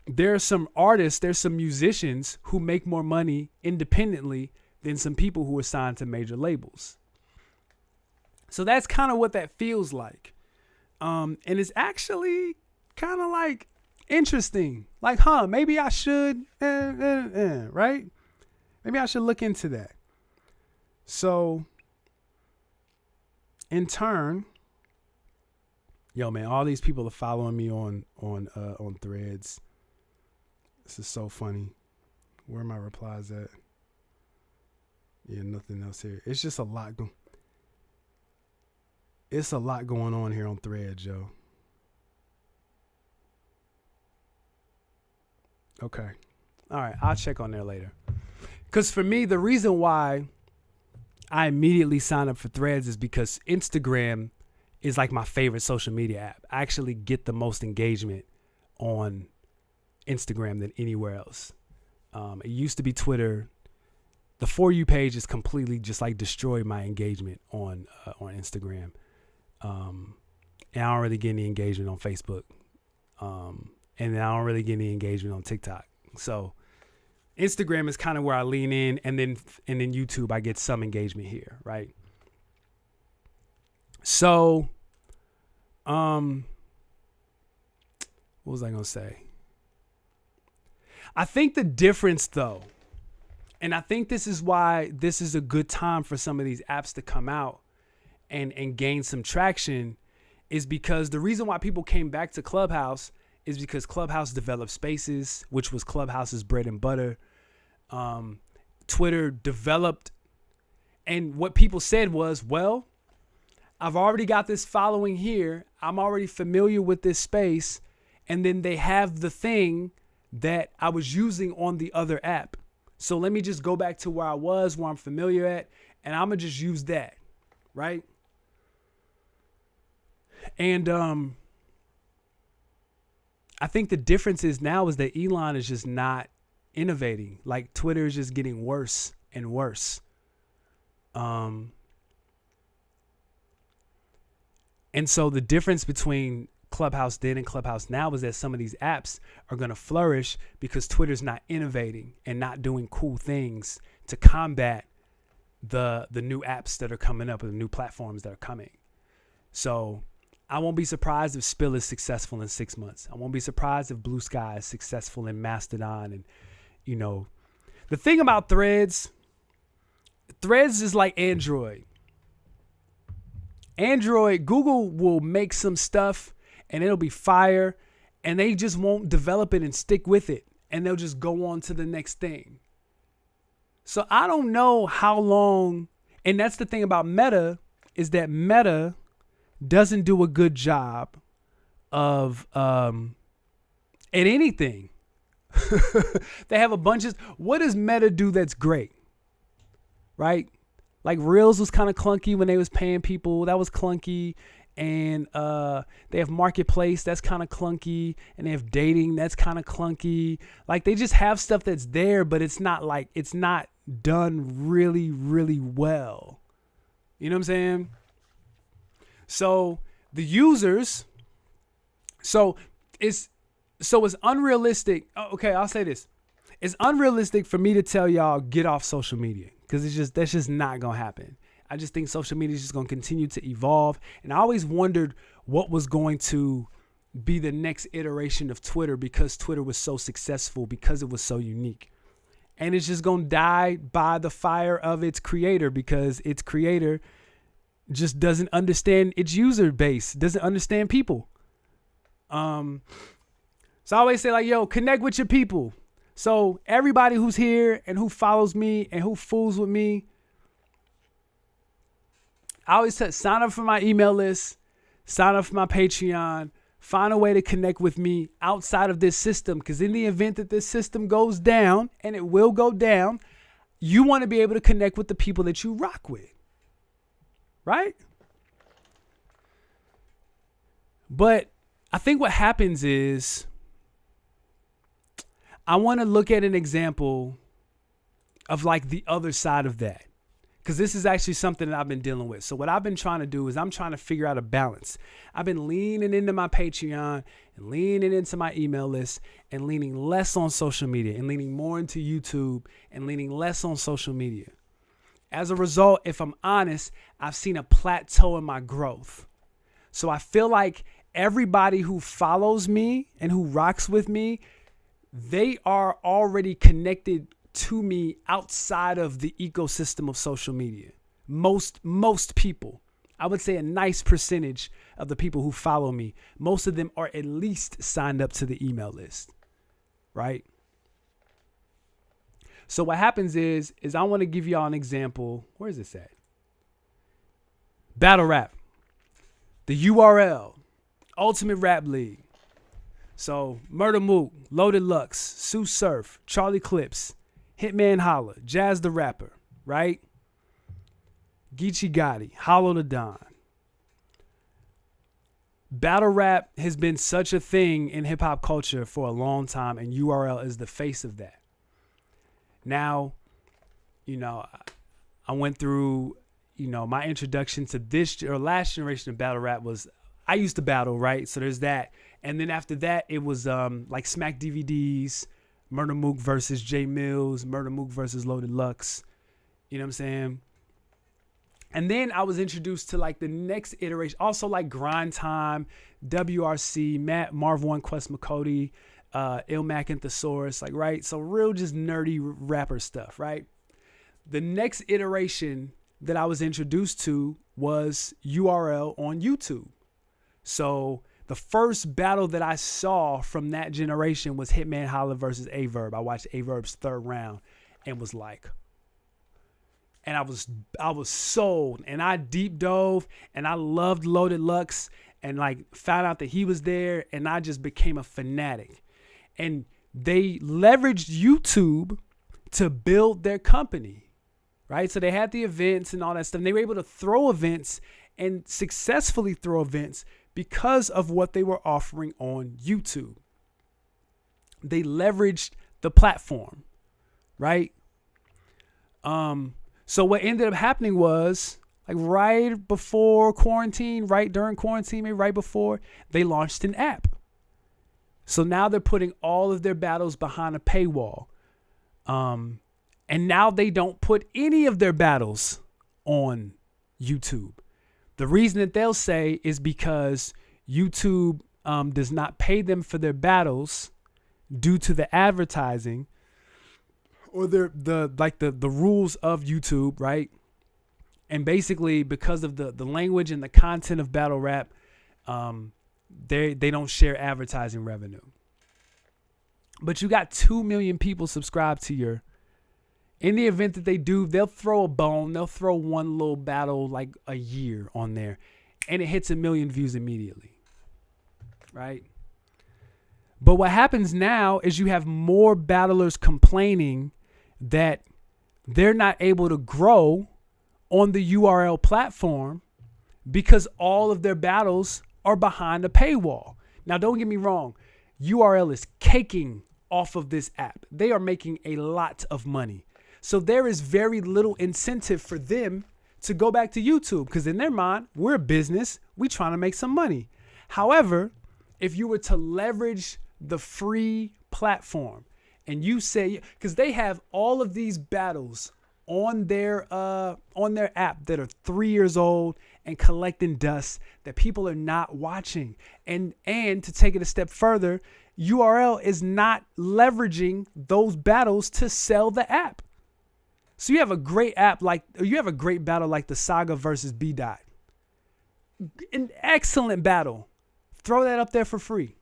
There are some artists, there's some musicians who make more money independently than some people who are signed to major labels. So that's kind of what that feels like. And it's actually kind of like interesting. Like, maybe I should, right? Maybe I should look into that. So, in turn, Yo, man, all these people are following me on Threads. This is so funny. Where are my replies at? Yeah, nothing else here. It's just a lot. It's a lot going on here on Threads, yo. Okay. All right. I'll check on there later. Because for me, the reason why I immediately signed up for Threads is because Instagram is like my favorite social media app. I actually get the most engagement on Instagram than anywhere else. It used to be Twitter. The For You page is completely just like destroyed my engagement on Instagram. And I don't really get any engagement on Facebook. And I don't really get any engagement on TikTok. So Instagram is kind of where I lean in, and then YouTube, I get some engagement here, right? So, what was I going to say? I think the difference though, and I think this is why this is a good time for some of these apps to come out and gain some traction, is because the reason why people came back to Clubhouse is because Clubhouse developed Spaces, which was Clubhouse's bread and butter. Twitter developed, and what people said was, well, I've already got this following here. I'm already familiar with this space. And then they have the thing that I was using on the other app. So let me just go back to where I was, where I'm familiar at, and I'm going to just use that, right? And I think the difference is now is that Elon is just not innovating. Like Twitter is just getting worse and worse. And so the difference between Clubhouse then and Clubhouse now is that some of these apps are going to flourish because Twitter's not innovating and not doing cool things to combat the new apps that are coming up, or the new platforms that are coming. So I won't be surprised if Spill is successful in 6 months. I won't be surprised if Blue Sky is successful in Mastodon. And, you know, the thing about Threads is like Android. Google will make some stuff and it'll be fire, and they just won't develop it and stick with it. And they'll just go on to the next thing. So I don't know how long, and that's the thing about Meta, is that Meta doesn't do a good job of at anything. They have a bunch of, what does Meta do that's great? Right? Like Reels was kind of clunky when they was paying people. That was clunky. And they have Marketplace, that's kind of clunky. And they have dating, that's kind of clunky. Like they just have stuff that's there, but it's not done really, really well. You know what I'm saying? So the users, so it's unrealistic. Okay, I'll say this. It's unrealistic for me to tell y'all get off social media, because that's just not going to happen. I just think social media is just going to continue to evolve. And I always wondered what was going to be the next iteration of Twitter, because Twitter was so successful, because it was so unique. And it's just going to die by the fire of its creator, because its creator just doesn't understand its user base, doesn't understand people. So I always say, like, yo, connect with your people. So everybody who's here and who follows me and who fools with me, I always say, sign up for my email list, sign up for my Patreon, find a way to connect with me outside of this system. Because in the event that this system goes down, and it will go down, you want to be able to connect with the people that you rock with. Right? But I think what happens is, I want to look at an example of like the other side of that, because this is actually something that I've been dealing with. So what I've been trying to do is I'm trying to figure out a balance. I've been leaning into my Patreon and leaning into my email list and leaning less on social media and leaning more into YouTube and leaning less on social media. As a result, if I'm honest, I've seen a plateau in my growth. So I feel like everybody who follows me and who rocks with me, they are already connected to me outside of the ecosystem of social media. Most people. I would say a nice percentage of the people who follow me, most of them are at least signed up to the email list, right? So what happens is I want to give y'all an example. Where is this at? Battle rap. The URL, Ultimate Rap League. So Murder Mook, Loaded Lux, Sue Surf, Charlie Clips, Hitman Holla, Jazz the Rapper, right? Geechee Gotti, Hollow the Don. Battle rap has been such a thing in hip hop culture for a long time, and URL is the face of that. Now, I went through, my introduction to this or last generation of battle rap was I used to battle, right? So there's that. And then after that, it was like Smack DVDs, Murder Mook versus J Mills, Murder Mook versus Loaded Lux. You know what I'm saying? And then I was introduced to like the next iteration, also like Grind Time, WRC, Marv One, Quest McCody, Ilmac and Thesaurus, like, right? So real just nerdy rapper stuff, right? The next iteration that I was introduced to was URL on YouTube. So the first battle that I saw from that generation was Hitman Holla versus Averb. I watched Averb's third round and was like, and I was sold, and I deep dove, and I loved Loaded Lux, and like found out that he was there, and I just became a fanatic. And they leveraged YouTube to build their company, right? So they had the events and all that stuff, and they were able to throw events and successfully throw events because of what they were offering on YouTube. They leveraged the platform, right? So what ended up happening was, like right before quarantine, right during quarantine, maybe right before, they launched an app. So now they're putting all of their battles behind a paywall. And now they don't put any of their battles on YouTube. The reason that they'll say is because YouTube does not pay them for their battles due to the advertising or the rules of YouTube, right? And basically because of the language and the content of battle rap, they don't share advertising revenue. But you got 2 million people subscribed to your. In the event that they do, they'll throw a bone. They'll throw one little battle like a year on there, and it hits 1 million views immediately, right? But what happens now is you have more battlers complaining that they're not able to grow on the URL platform because all of their battles are behind a paywall. Now, don't get me wrong. URL is caking off of this app. They are making a lot of money. So there is very little incentive for them to go back to YouTube because in their mind, we're a business. We're trying to make some money. However, if you were to leverage the free platform and you say, because they have all of these battles on their app that are 3 years old and collecting dust that people are not watching. And to take it a step further, URL is not leveraging those battles to sell the app. So you have a great battle like the Saga versus B Dot. An excellent battle. Throw that up there for free.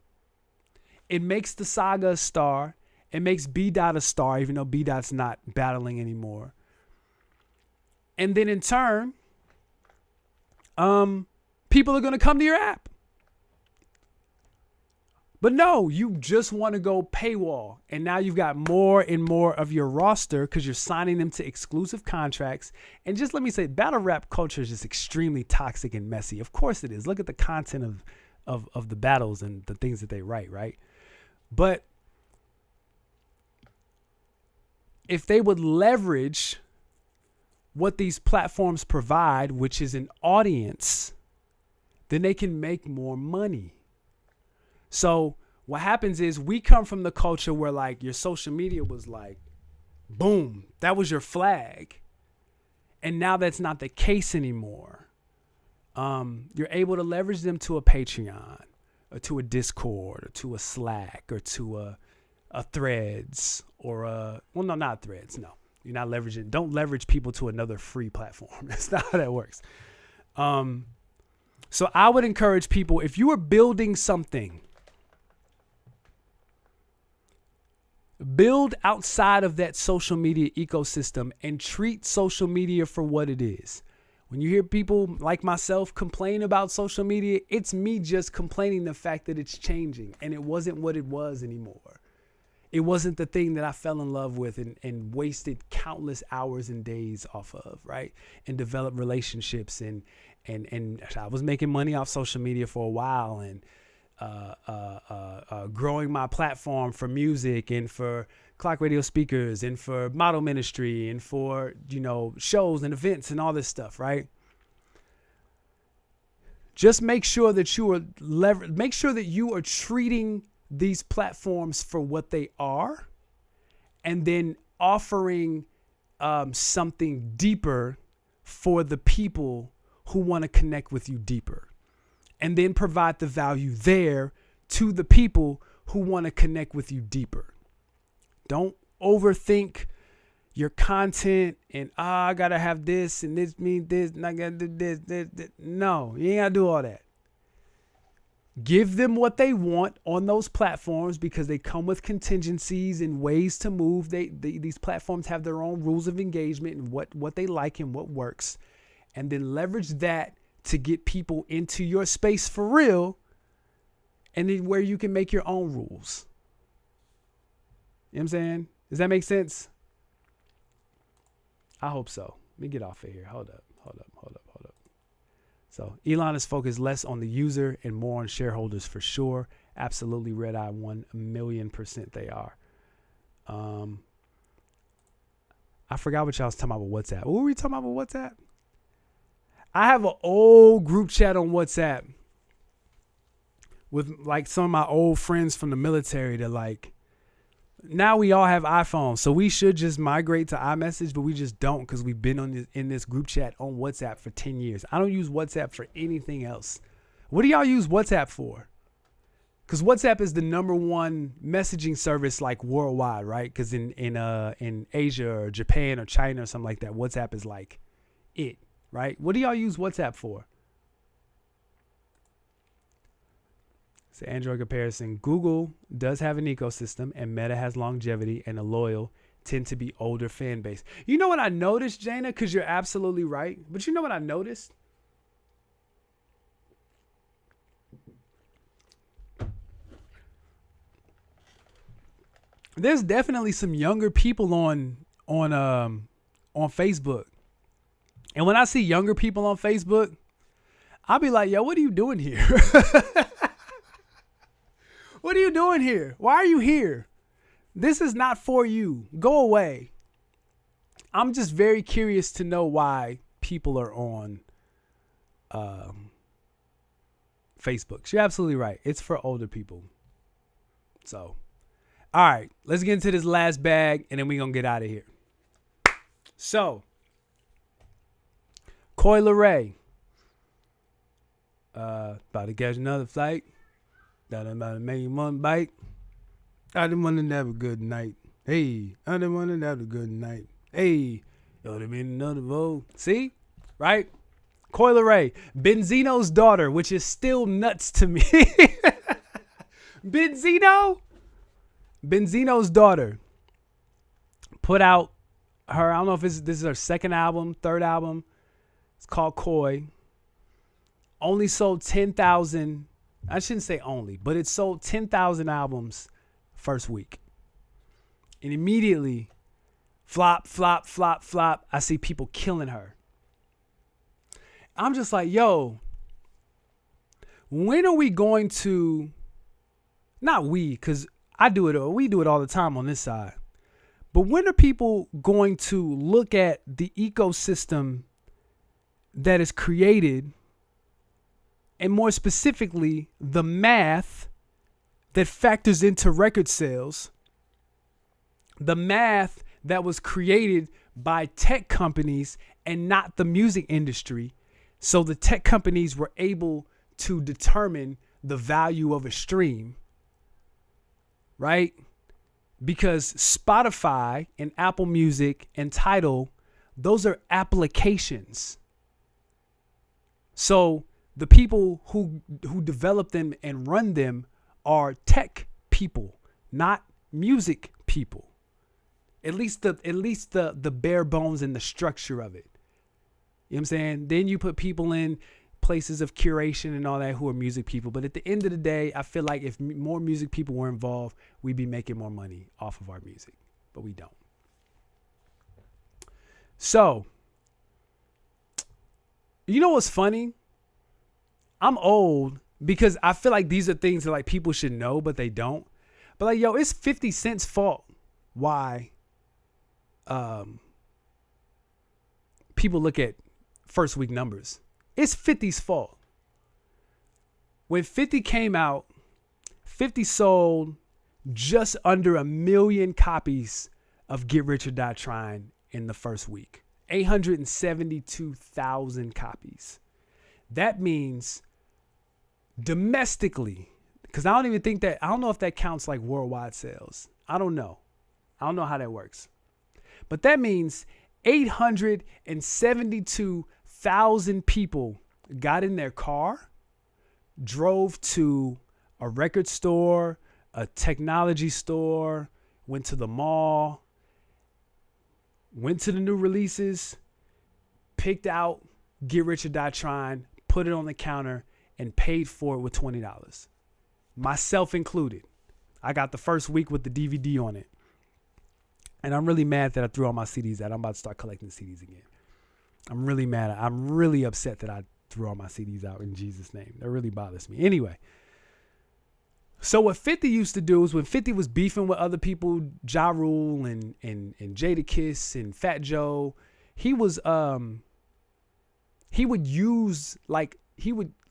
It makes the Saga a star. It makes B Dot a star, even though B Dot's not battling anymore. And then in turn, people are going to come to your app. But no, you just want to go paywall. And now you've got more and more of your roster because you're signing them to exclusive contracts. And just let me say, battle rap culture is just extremely toxic and messy. Of course it is. Look at the content of the battles and the things that they write, right? But if they would leverage what these platforms provide, which is an audience, then they can make more money. So what happens is we come from the culture where like your social media was like, boom, that was your flag. And now that's not the case anymore. You're able to leverage them to a Patreon or to a Discord or to a Slack or to a Threads or not Threads. No, you're not leveraging. Don't leverage people to another free platform. That's not how that works. So I would encourage people, if you are building something, build outside of that social media ecosystem and treat social media for what it is. When you hear people like myself complain about social media, it's me just complaining the fact that it's changing and it wasn't what it was anymore. It wasn't the thing that I fell in love with and wasted countless hours and days off of, right? And developed relationships and I was making money off social media for a while and growing my platform for music and for Clock Radio speakers and for model ministry and for, shows and events and all this stuff, right? Just make sure that you are treating these platforms for what they are and then offering something deeper for the people who want to connect with you deeper, and then provide the value there to the people who want to connect with you deeper. Don't overthink your content and I gotta have this and this means this and I gotta do this. No, you ain't gotta do all that. Give them what they want on those platforms because they come with contingencies and ways to move. These platforms have their own rules of engagement and what they like and what works. And then leverage that to get people into your space for real, and then where you can make your own rules. You know what I'm saying? Does that make sense? I hope so. Let me get off of here. Hold up. So Elon is focused less on the user and more on shareholders for sure. Absolutely, Red Eye 1,000,000% they are. I forgot what y'all was talking about with WhatsApp. What were we talking about with WhatsApp? I have an old group chat on WhatsApp with like some of my old friends from the military that like, now we all have iPhones. So we should just migrate to iMessage, but we just don't because we've been in this group chat on WhatsApp for 10 years. I don't use WhatsApp for anything else. What do y'all use WhatsApp for? Because WhatsApp is the number one messaging service like worldwide, right? Because in Asia or Japan or China or something like that, WhatsApp is like it. Right? What do y'all use WhatsApp for? It's an Android comparison. Google does have an ecosystem and Meta has longevity and a loyal tend to be older fan base. You know what I noticed, Jana? Because you're absolutely right. But you know what I noticed? There's definitely some younger people on Facebook. And when I see younger people on Facebook, I'll be like, yo, what are you doing here? What are you doing here? Why are you here? This is not for you. Go away. I'm just very curious to know why people are on Facebook. You're absolutely right. It's for older people. So, all right, let's get into this last bag and then we're going to get out of here. So, Coi Leray, about to catch another flight. Got about to make one bite. I didn't want to have a good night. Hey, I didn't want to have a good night. Hey, ought to be another vote. See, right? Coi Leray, Benzino's daughter, which is still nuts to me. Benzino's daughter put out her, I don't know if this is her second album, third album. It's called Coi. Only sold 10,000. I shouldn't say only, but it sold 10,000 albums first week. And immediately, flop. I see people killing her. I'm just like, yo, when are we going to, not we, because we do it all the time on this side. But when are people going to look at the ecosystem that is created, and more specifically, the math that factors into record sales, the math that was created by tech companies and not the music industry. So the tech companies were able to determine the value of a stream, right? Because Spotify and Apple Music and Tidal, those are applications. So the people who develop them and run them are tech people, not music people. At least the bare bones and the structure of it. You know what I'm saying? Then you put people in places of curation and all that who are music people. But at the end of the day, I feel like if more music people were involved, we'd be making more money off of our music. But we don't. So, you know what's funny? I'm old because I feel like these are things that like people should know, but they don't. But like, yo, it's 50 Cent's fault why people look at first week numbers. It's 50's fault. When 50 came out, 50 sold just under 1 million copies of Get Rich or Die Trying in the first week. 872,000 copies. That means domestically, because I don't know if that counts like worldwide sales. I don't know how that works. But that means 872,000 people got in their car, drove to a record store, a technology store, went to the mall, went to the new releases, picked out Get Rich or Die Trying, put it on the counter, and paid for it with $20. Myself included. I got the first week with the DVD on it. And I'm really mad that I threw all my CDs out. I'm about to start collecting CDs again. I'm really mad. I'm really upset that I threw all my CDs out in Jesus' name. That really bothers me. Anyway. So what 50 used to do is when 50 was beefing with other people, Ja Rule and Jadakiss and Fat Joe, he would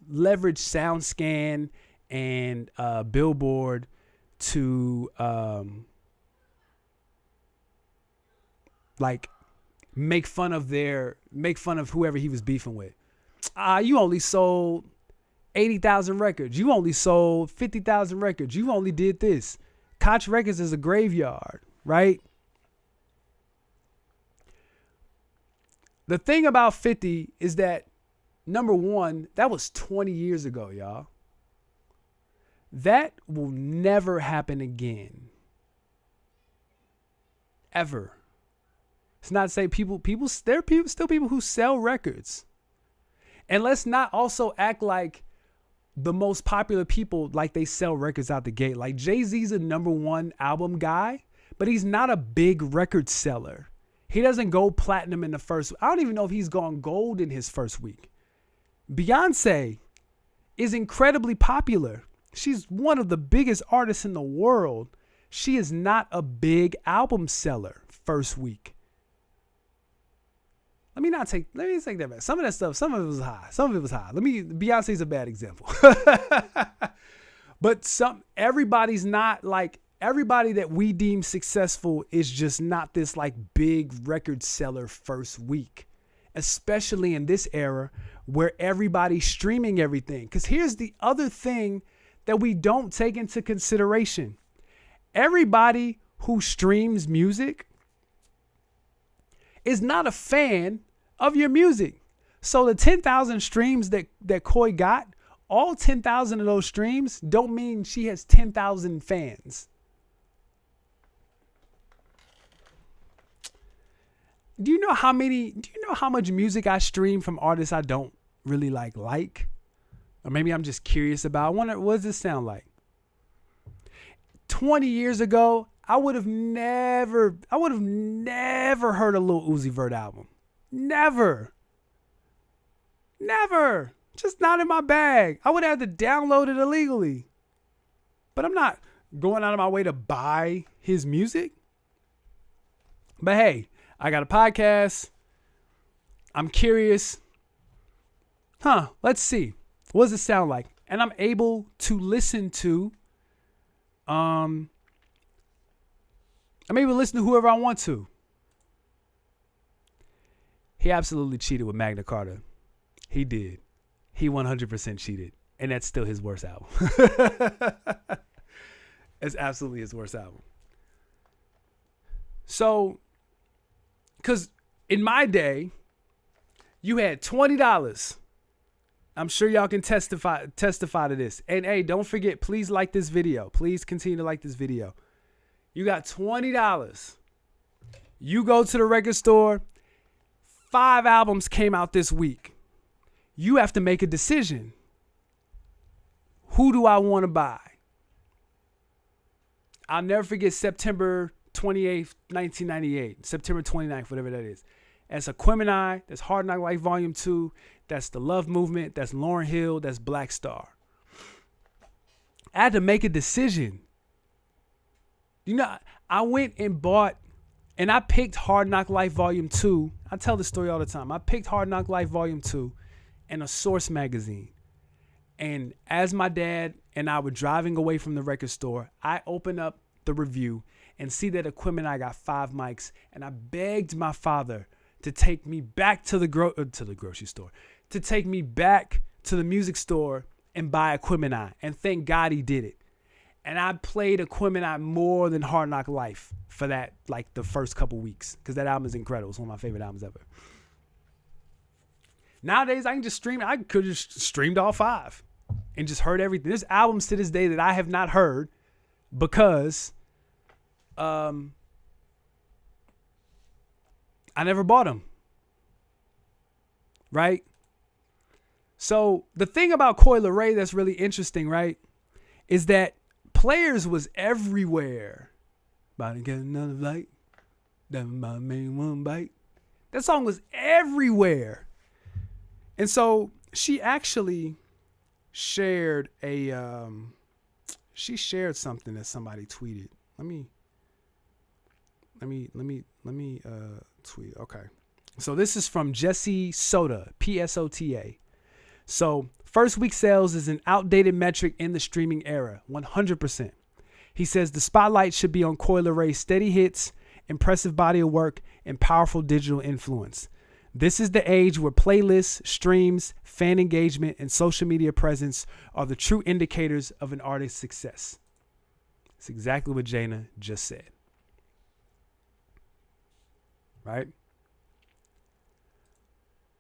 leverage SoundScan and Billboard to make fun of whoever he was beefing with. You only sold 80,000 records. You only sold 50,000 records. You only did this. Koch Records is a graveyard, right? The thing about 50 is that, number one, that was 20 years ago, y'all. That will never happen again. Ever. It's not to say there are still people who sell records. And let's not also act like the most popular people, like they sell records out the gate. Like Jay-Z's a number one album guy, but he's not a big record seller. He doesn't go platinum in the first. I don't even know if he's gone gold in his first week. Beyonce is incredibly popular. She's one of the biggest artists in the world. She is not a big album seller first week. Let me take that back. Some of it was high. Beyonce's a bad example. But everybody that we deem successful is just not this like big record seller first week, especially in this era where everybody's streaming everything. Because here's the other thing that we don't take into consideration. Everybody who streams music is not a fan of your music. So the 10,000 streams that Koi got, all 10,000 of those streams don't mean she has 10,000 fans. Do you know how much music I stream from artists I don't really like? Or maybe I'm just curious about. I wonder, what does this sound like? 20 years ago, I would have never heard a Lil Uzi Vert album. Never. Just not in my bag. I would have to download it illegally. But I'm not going out of my way to buy his music. But hey, I got a podcast. I'm curious. Let's see. What does it sound like? And I'm able to listen to I'm able to listen to whoever I want to. He absolutely cheated with Magna Carta. He did. He 100% cheated. And that's still his worst album. It's absolutely his worst album. So, because in my day, you had $20 I'm sure y'all can testify to this. And hey, don't forget, please like this video. Please continue to like this video. You got $20. You go to the record store. 5 albums came out this week. You have to make a decision. Who do I want to buy? I'll never forget September 28th, 1998. September 29th, whatever that is. That's Aquemini. That's Hard Knock Life Volume 2. That's The Love Movement. That's Lauryn Hill. That's Black Star. I had to make a decision. You know, I went and bought, and I picked Hard Knock Life Volume 2. I tell this story all the time. I picked Hard Knock Life Volume 2 in a Source magazine. And as my dad and I were driving away from the record store, I opened up the review and see that Aquemini got 5 mics. And I begged my father to take me back to the grocery store, to take me back to the music store and buy Aquemini. And thank God he did it. And I played Aquemini more than Hard Knock Life for that, like the first couple weeks, because that album is incredible. It's one of my favorite albums ever. Nowadays, I can just stream. I could have just streamed all 5 and just heard everything. There's albums to this day that I have not heard because I never bought them. Right? So the thing about Coi Leray that's really interesting, right, is that Players was everywhere. About to get another flight. Then my main one bite. That song was everywhere. And so she actually shared something that somebody tweeted. Let me tweet. Okay. So this is from Jesse Sota, P-S-O-T-A. So first week sales is an outdated metric in the streaming era, 100%. He says the spotlight should be on Coi Leray's steady hits, impressive body of work, and powerful digital influence. This is the age where playlists, streams, fan engagement, and social media presence are the true indicators of an artist's success. It's exactly what Jaina just said. Right?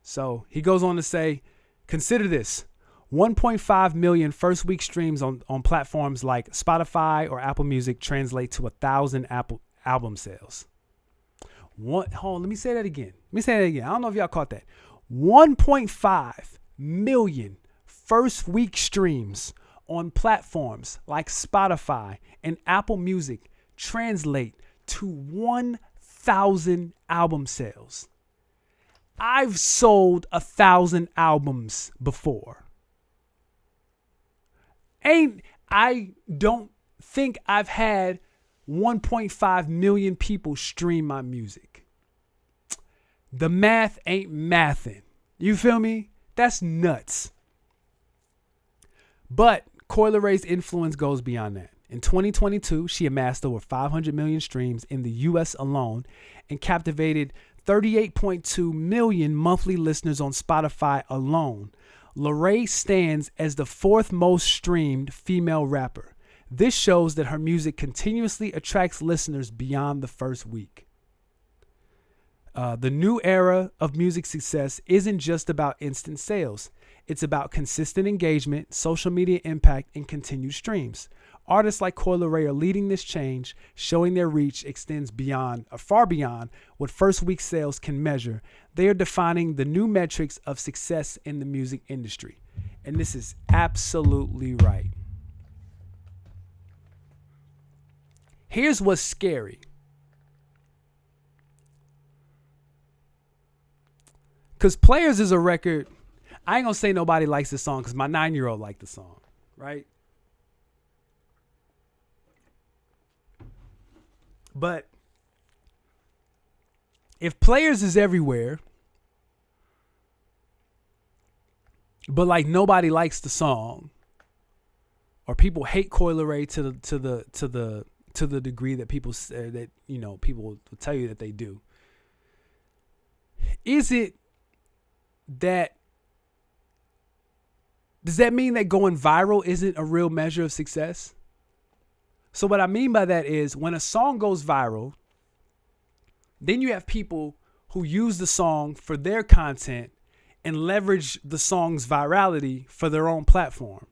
So he goes on to say, consider this. 1.5 million first week streams on platforms like Spotify or Apple Music translate to 1,000 Apple album sales. Hold on, let me say that again. I don't know if y'all caught that. 1.5 million first week streams on platforms like Spotify and Apple Music translate to 1,000 album sales. I've sold 1,000 albums before. I don't think I've had 1.5 million people stream my music. The math ain't mathin'. You feel me? That's nuts. But Coi Leray's influence goes beyond that. In 2022, she amassed over 500 million streams in the US alone and captivated 38.2 million monthly listeners on Spotify alone. Leray stands as the 4th most streamed female rapper. This shows that her music continuously attracts listeners beyond the first week. The new era of music success isn't just about instant sales. It's about consistent engagement, social media impact, and continued streams. Artists like Coi Leray are leading this change, showing their reach extends far beyond what first week sales can measure. They are defining the new metrics of success in the music industry. And this is absolutely right. Here's what's scary. Because Players is a record. I ain't going to say nobody likes the song because my 9-year-old liked the song, right? But if Players is everywhere, but like nobody likes the song, or people hate Coi Leray to the degree that people say that, you know, people will tell you that they do. Does that mean that going viral isn't a real measure of success? So what I mean by that is when a song goes viral, then you have people who use the song for their content and leverage the song's virality for their own platform.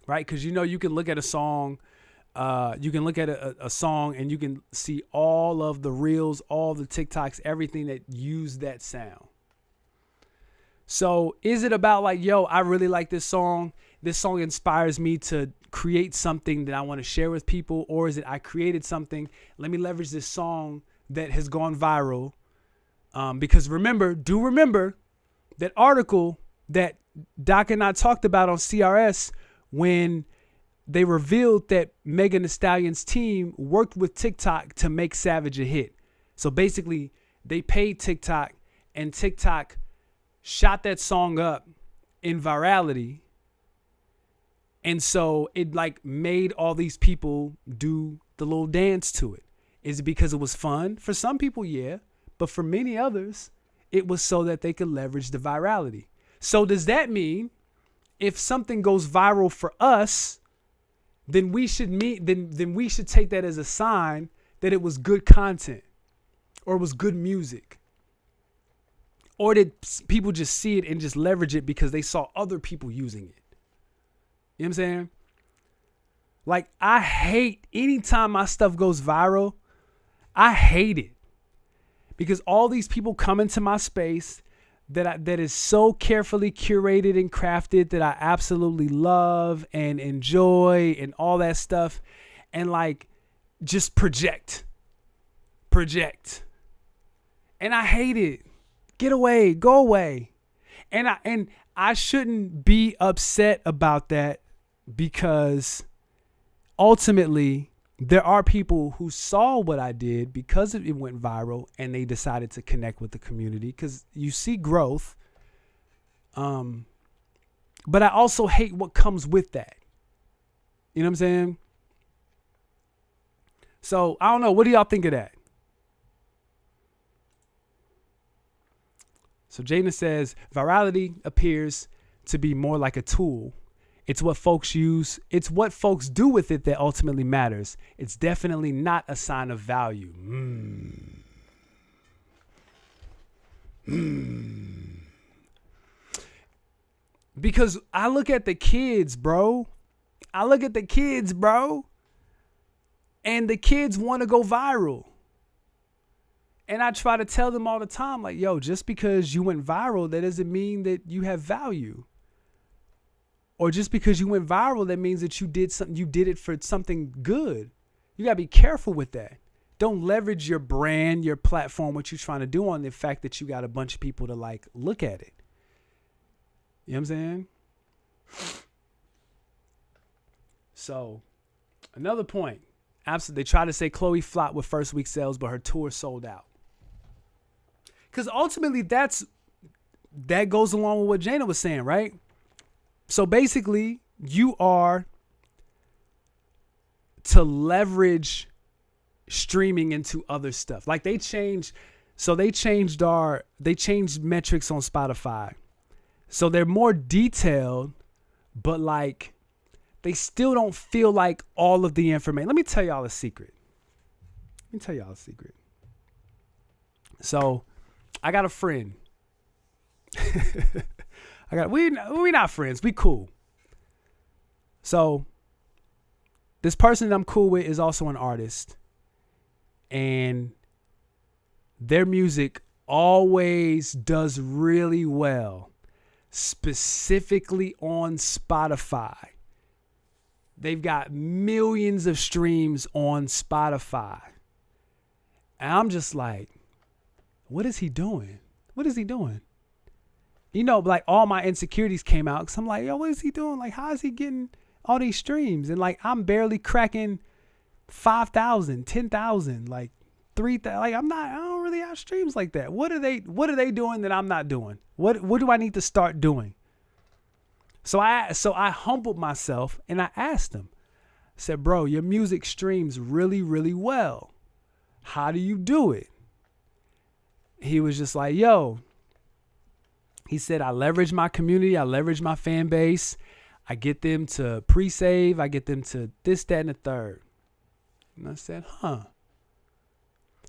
Right? Because you can look at a song, a song and you can see all of the reels, all the TikToks, everything that use that sound. So is it about like, yo, I really like this song. This song inspires me to create something that I want to share with people. Or is it I created something, let me leverage this song that has gone viral. Because remember that article that Doc and I talked about on CRS when they revealed that Megan Thee Stallion's team worked with TikTok to make Savage a hit. So basically they paid TikTok and TikTok shot that song up in virality. And so it like made all these people do the little dance to it. Is it because it was fun? For some people, yeah. But for many others, it was so that they could leverage the virality. So does that mean if something goes viral for us, then we should take that as a sign that it was good content or it was good music? Or did people just see it and just leverage it because they saw other people using it? You know what I'm saying? Like, I hate anytime my stuff goes viral. I hate it because all these people come into my space that is so carefully curated and crafted that I absolutely love and enjoy and all that stuff, and like just project. And I hate it. Get away, go away. And I shouldn't be upset about that because ultimately there are people who saw what I did because it went viral and they decided to connect with the community because you see growth. But I also hate what comes with that. You know what I'm saying? So I don't know. What do y'all think of that? So Jana says, virality appears to be more like a tool. It's what folks use. It's what folks do with it that ultimately matters. It's definitely not a sign of value. Because I look at the kids, bro. And the kids want to go viral. And I try to tell them all the time, like, yo, just because you went viral, that doesn't mean that you have value. Or just because you went viral, that means that you did something, you did it for something good. You got to be careful with that. Don't leverage your brand, your platform, what you're trying to do on the fact that you got a bunch of people to like look at it. You know what I'm saying? So, another point. Absolutely. They try to say Chloe flopped with first week sales, but her tour sold out. Because ultimately, that goes along with what Jana was saying, right? So basically, you are to leverage streaming into other stuff. Like they changed metrics on Spotify. So they're more detailed, but like they still don't feel like all of the information. Let me tell y'all a secret. So I got a friend. We not friends. We cool. So this person that I'm cool with is also an artist. And their music always does really well, specifically on Spotify. They've got millions of streams on Spotify. And I'm just like, what is he doing? You know, like all my insecurities came out because I'm like, yo, what is he doing? Like, how is he getting all these streams? And like, I'm barely cracking 5,000, 10,000, like 3,000. Like, I don't really have streams like that. What are they doing that I'm not doing? What do I need to start doing? So I humbled myself and I asked him, I said, bro, your music streams really, really well. How do you do it? He was just like, yo, he said, I leverage my community. I leverage my fan base. I get them to pre-save. I get them to this, that, and the third. And I said, huh.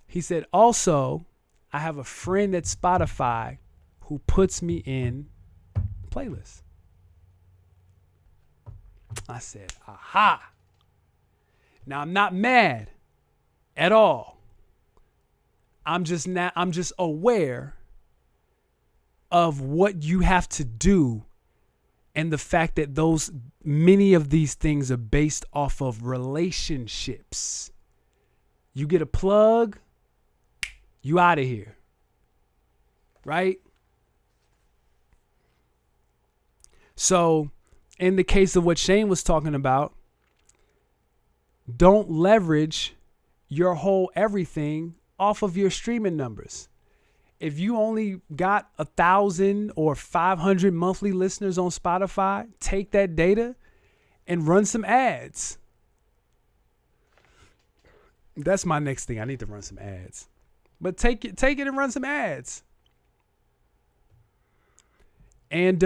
He said, also, I have a friend at Spotify who puts me in the playlist. I said, aha. Now I'm not mad at all. I'm just aware of what you have to do and the fact that many of these things are based off of relationships. You get a plug, you out of here. Right? So, in the case of what Shane was talking about, don't leverage your whole everything off of your streaming numbers. If you only got 1,000 or 500 monthly listeners on Spotify, take that data and run some ads. That's my next thing. I need to run some ads. But take it and run some ads. And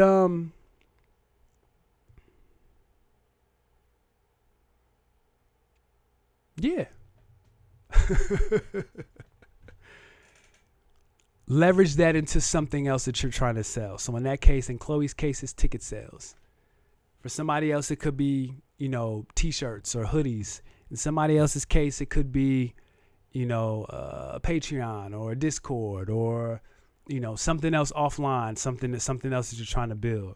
yeah. Leverage that into something else that you're trying to sell. So in that case, in Chloe's case, it's ticket sales. For somebody else, it could be, t-shirts or hoodies. In somebody else's case, it could be, a Patreon or a Discord or, something else offline, something else that you're trying to build.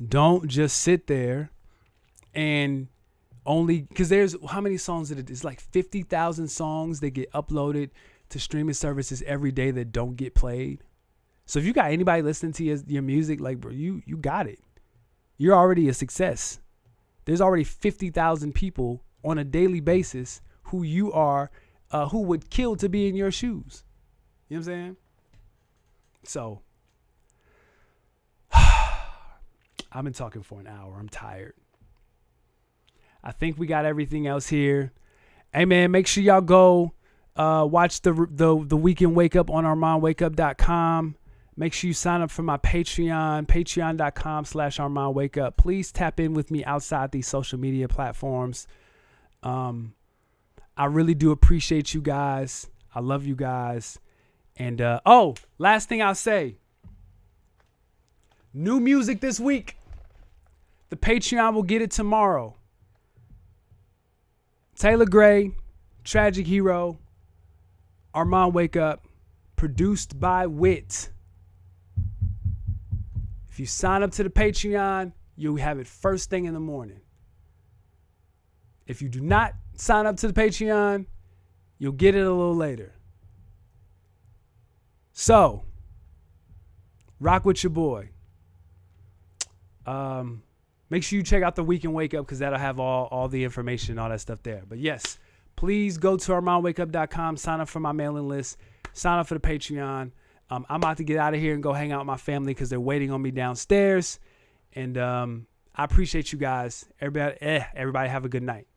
Don't just sit there and only, because there's how many songs that it's like 50,000 songs that get uploaded to streaming services every day that don't get played. So if you got anybody listening to your music, like, bro, you got it. You're already a success. There's already 50,000 people on a daily basis who you are, who would kill to be in your shoes. You know what I'm saying? So I've been talking for an hour. I'm tired. I think we got everything else here. Hey man, make sure y'all go watch the Weekend Wake Up on ArmandWakeUp.com. Make sure you sign up for my Patreon, patreon.com/ArmandWakeUp. Please tap in with me outside these social media platforms. I really do appreciate you guys. I love you guys. And last thing I'll say. New music this week. The Patreon will get it tomorrow. Taylor Gray, Tragic Hero, Armand Wake Up, produced by Wit. If you sign up to the Patreon, you'll have it first thing in the morning. If you do not sign up to the Patreon, you'll get it a little later. So, rock with your boy. Make sure you check out the Weekend Wake Up because that'll have all the information, all that stuff there. But yes, please go to ArmandWakeUp.com, sign up for my mailing list, sign up for the Patreon. I'm about to get out of here and go hang out with my family because they're waiting on me downstairs. And I appreciate you guys. Everybody have a good night.